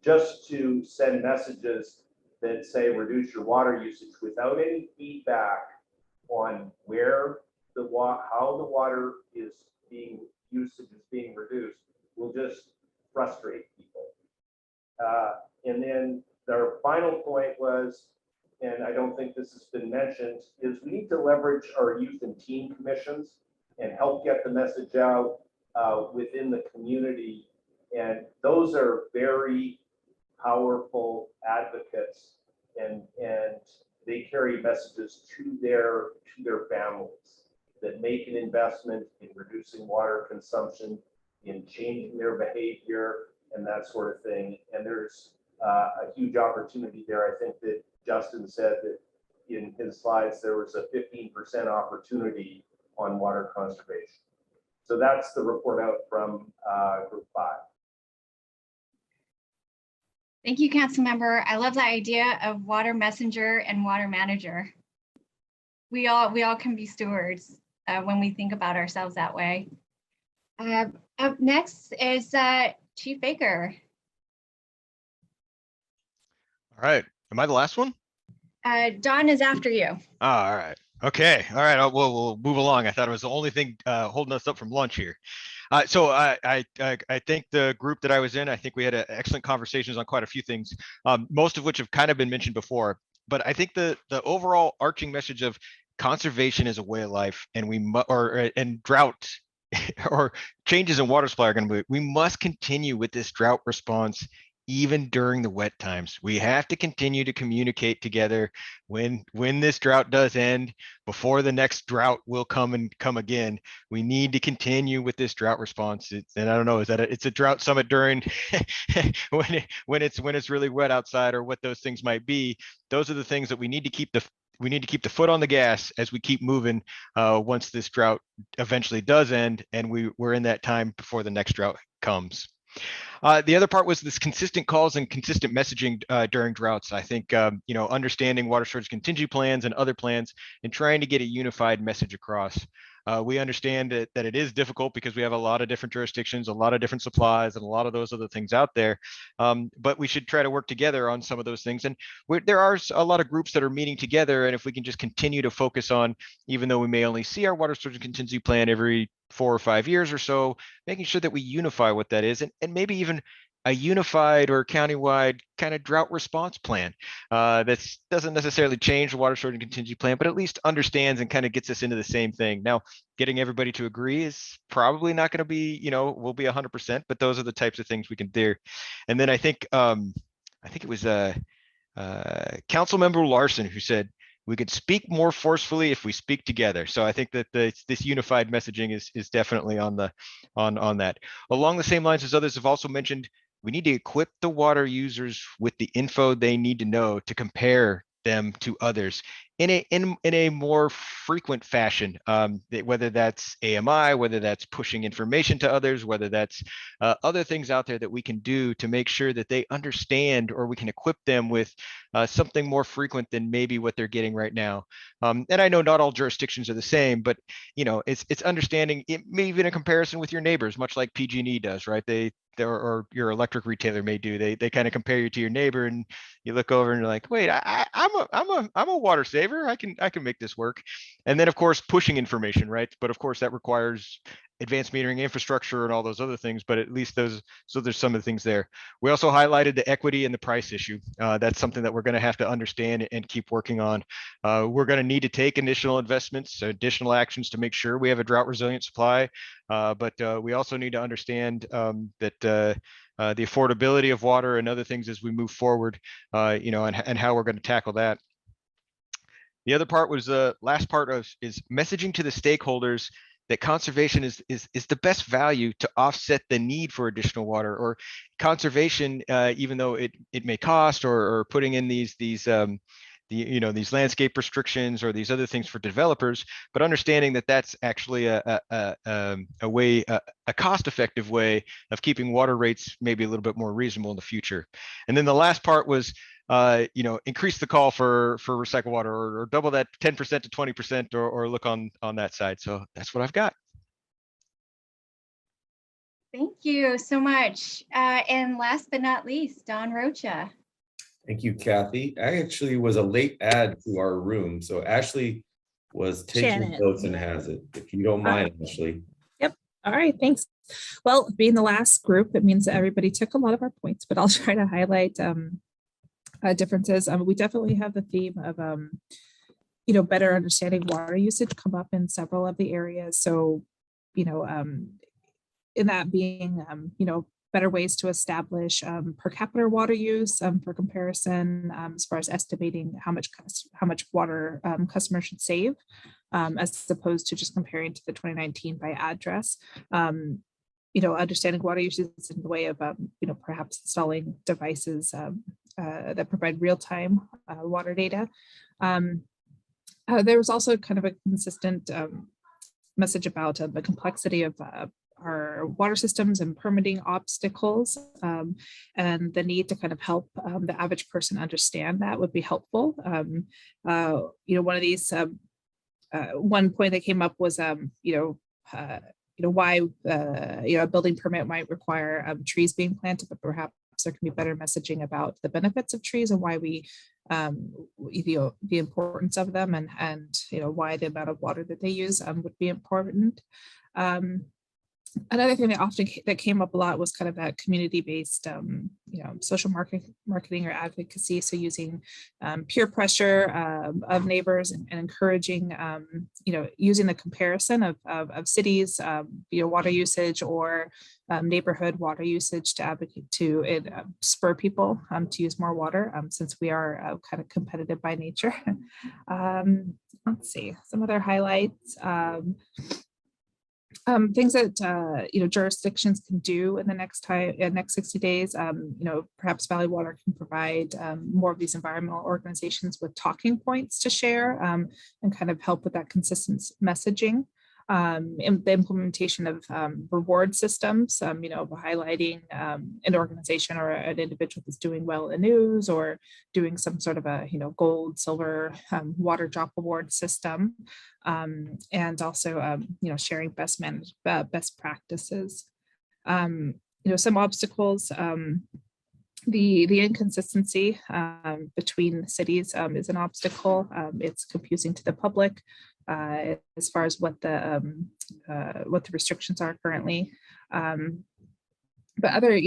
Just to send messages that say reduce your water usage without any feedback on where how the water usage is being reduced will just frustrate people. And then our final point was, and I don't think this has been mentioned, is we need to leverage our youth and teen commissions and help get the message out within the community. And those are very powerful advocates, and they carry messages to their families that make an investment in reducing water consumption, in changing their behavior, and that sort of thing. And there's a huge opportunity there. I think that Justin said that in his slides there was a 15% opportunity on water conservation. So that's the report out from Group 5. Thank you, Councilmember. I love the idea of water messenger and water manager. We all can be stewards when we think about ourselves that way. Up next is Chief Baker. All right. Am I the last one? Don is after you. Oh, all right. Okay. All right. We'll move along. I thought it was the only thing holding us up from lunch here. So I think the group that I was in, I think we had excellent conversations on quite a few things, most of which have kind of been mentioned before. But I think the overall arching message of conservation is a way of life, and and drought or changes in water supply are going to be. We must continue with this drought response even during the wet times. We have to continue to communicate together when this drought does end, before the next drought will come again. We need to continue with this drought response. And I don't know, it's a drought summit during when it's really wet outside, or what those things might be. Those are the things that we need to keep the foot on the gas as we keep moving once this drought eventually does end, and we're in that time before the next drought comes. The other part was this consistent calls and consistent messaging during droughts. I think, understanding water shortage contingency plans and other plans, and trying to get a unified message across. We understand that it is difficult because we have a lot of different jurisdictions, a lot of different supplies, and a lot of those other things out there. But we should try to work together on some of those things. And there are a lot of groups that are meeting together. And if we can just continue to focus on, even though we may only see our water storage contingency plan every 4 or 5 years or so, making sure that we unify what that is, and maybe even a unified or countywide kind of drought response plan that doesn't necessarily change the water shortage contingency plan, but at least understands and kind of gets us into the same thing. Now, getting everybody to agree is probably not going to be, will be 100%, but those are the types of things we can do. And then I think it was Councilmember Larson who said, we could speak more forcefully if we speak together. So I think that this unified messaging is definitely on that. Along the same lines as others have also mentioned, we need to equip the water users with the info they need to know to compare them to others in a more frequent fashion, whether that's AMI, whether that's pushing information to others, whether that's other things out there that we can do to make sure that they understand, or we can equip them with something more frequent than maybe what they're getting right now. And I know not all jurisdictions are the same, but it's understanding it, maybe in a comparison with your neighbors, much like PG&E does, right? Or your electric retailer may do. They kind of compare you to your neighbor, and you look over and you're like, wait, I'm a water saver. I can make this work. And then of course pushing information, right? But of course that requires advanced metering infrastructure and all those other things, but at least there's some of the things there. We also highlighted the equity and the price issue. That's something that we're going to have to understand and keep working on. We're going to need to take additional investments, additional actions to make sure we have a drought resilient supply. But we also need to understand that the affordability of water and other things as we move forward, and how we're going to tackle that. The other part was the last part is messaging to the stakeholders that conservation is the best value to offset the need for additional water, or conservation, even though it may cost, or putting in these landscape restrictions or these other things for developers, but understanding that that's actually a cost-effective way of keeping water rates maybe a little bit more reasonable in the future. And then the last part was increase the call for recycled water, or double that 10% to 20%, or look on that side. So that's what I've got. Thank you so much. And last but not least, Don Rocha. Thank you, Kathy. I actually was a late add to our room, so Ashley was taking notes and has it. If you don't mind, Ashley. Yep. All right. Thanks. Well, being the last group, it means that everybody took a lot of our points, but I'll try to highlight differences. We definitely have the theme of better understanding water usage come up in several of the areas. So in that being better ways to establish per capita water use for comparison, as far as estimating how much water customers should save, as opposed to just comparing to the 2019 by address. Understanding water usage in the way of perhaps installing devices that provide real-time water data. There was also kind of a consistent message about the complexity of our water systems and permitting obstacles, and the need to kind of help the average person understand that would be helpful. One of these, one point that came up was, why a building permit might require trees being planted, but perhaps there can be better messaging about the benefits of trees and why we, the importance of them, and why the amount of water that they use would be important. Another thing that came up a lot was kind of that community-based, social marketing or advocacy. So using peer pressure of neighbors and encouraging, using the comparison of cities, water usage or neighborhood water usage to advocate to spur people to use more water, since we are kind of competitive by nature. Let's see some other highlights. Things that jurisdictions can do in the next 60 days. Perhaps Valley Water can provide more of these environmental organizations with talking points to share and kind of help with that consistent messaging. In the implementation of reward systems, highlighting an organization or an individual that's doing well in the news, or doing some sort of a gold, silver water drop award system, and also sharing best practices. Some obstacles. The inconsistency between cities is an obstacle. It's confusing to the public as far as what the restrictions are currently. But other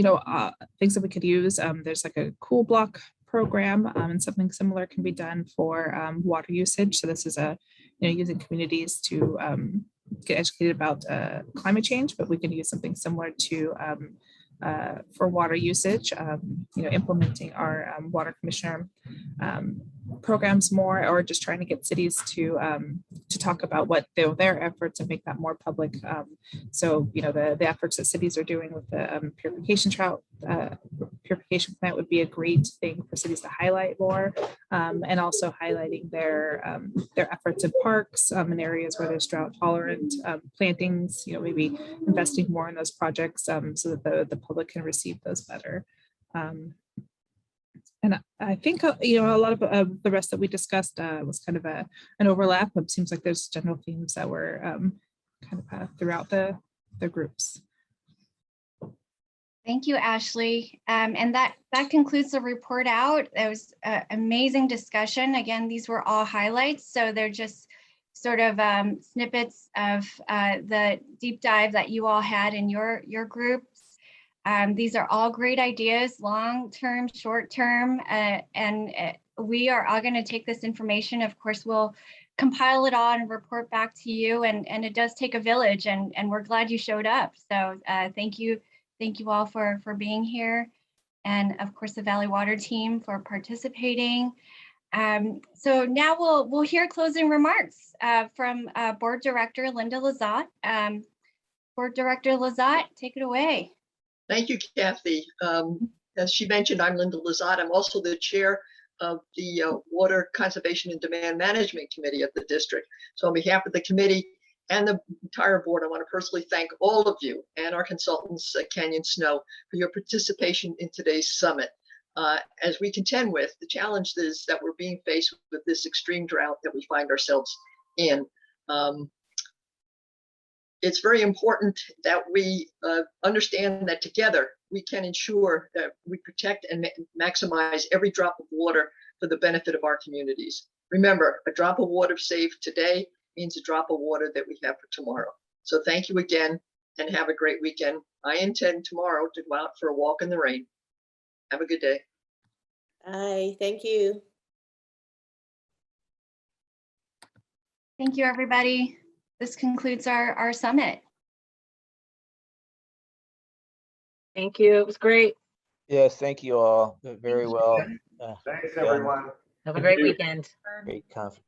things that we could use, there's like a cool block program, and something similar can be done for water usage. So this is using communities to get educated about climate change, but we can use something similar to for water usage, implementing our water commissioner programs more, or just trying to get cities to talk about what their efforts and make that more public. So the efforts that cities are doing with the purification plant would be a great thing for cities to highlight more, and also highlighting their efforts in parks, in areas where there's drought tolerant plantings, maybe investing more in those projects so that the public can receive those better. And I think, a lot of the rest that we discussed was kind of an overlap. It seems like there's general themes that were kind of throughout the groups. Thank you, Ashley. And that concludes the report out. It was an amazing discussion. Again, these were all highlights. So they're just sort of snippets of the deep dive that you all had in your groups. These are all great ideas, long-term, short-term, and we are all going to take this information. Of course, we'll compile it all and report back to you. And it does take a village, and we're glad you showed up. So thank you all for being here, and of course the Valley Water team for participating. So now we'll hear closing remarks from Board Director Linda Lizotte. Board Director Lizotte, take it away. Thank you, Kathy. As she mentioned, I'm Linda Lizotte. I'm also the chair of the Water Conservation and Demand Management Committee of the district. So on behalf of the committee and the entire board, I want to personally thank all of you and our consultants, Canyon Snow, for your participation in today's summit. As we contend with the challenges that we're being faced with this extreme drought that we find ourselves in. It's very important that we understand that together we can ensure that we protect and maximize every drop of water for the benefit of our communities. Remember, a drop of water saved today means a drop of water that we have for tomorrow. So thank you again, and have a great weekend. I intend tomorrow to go out for a walk in the rain. Have a good day. Bye. Thank you. Thank you, everybody. This concludes our summit. Thank you. It was great. Yes, thank you all very well. Thanks, everyone. Have a great weekend. Great conference.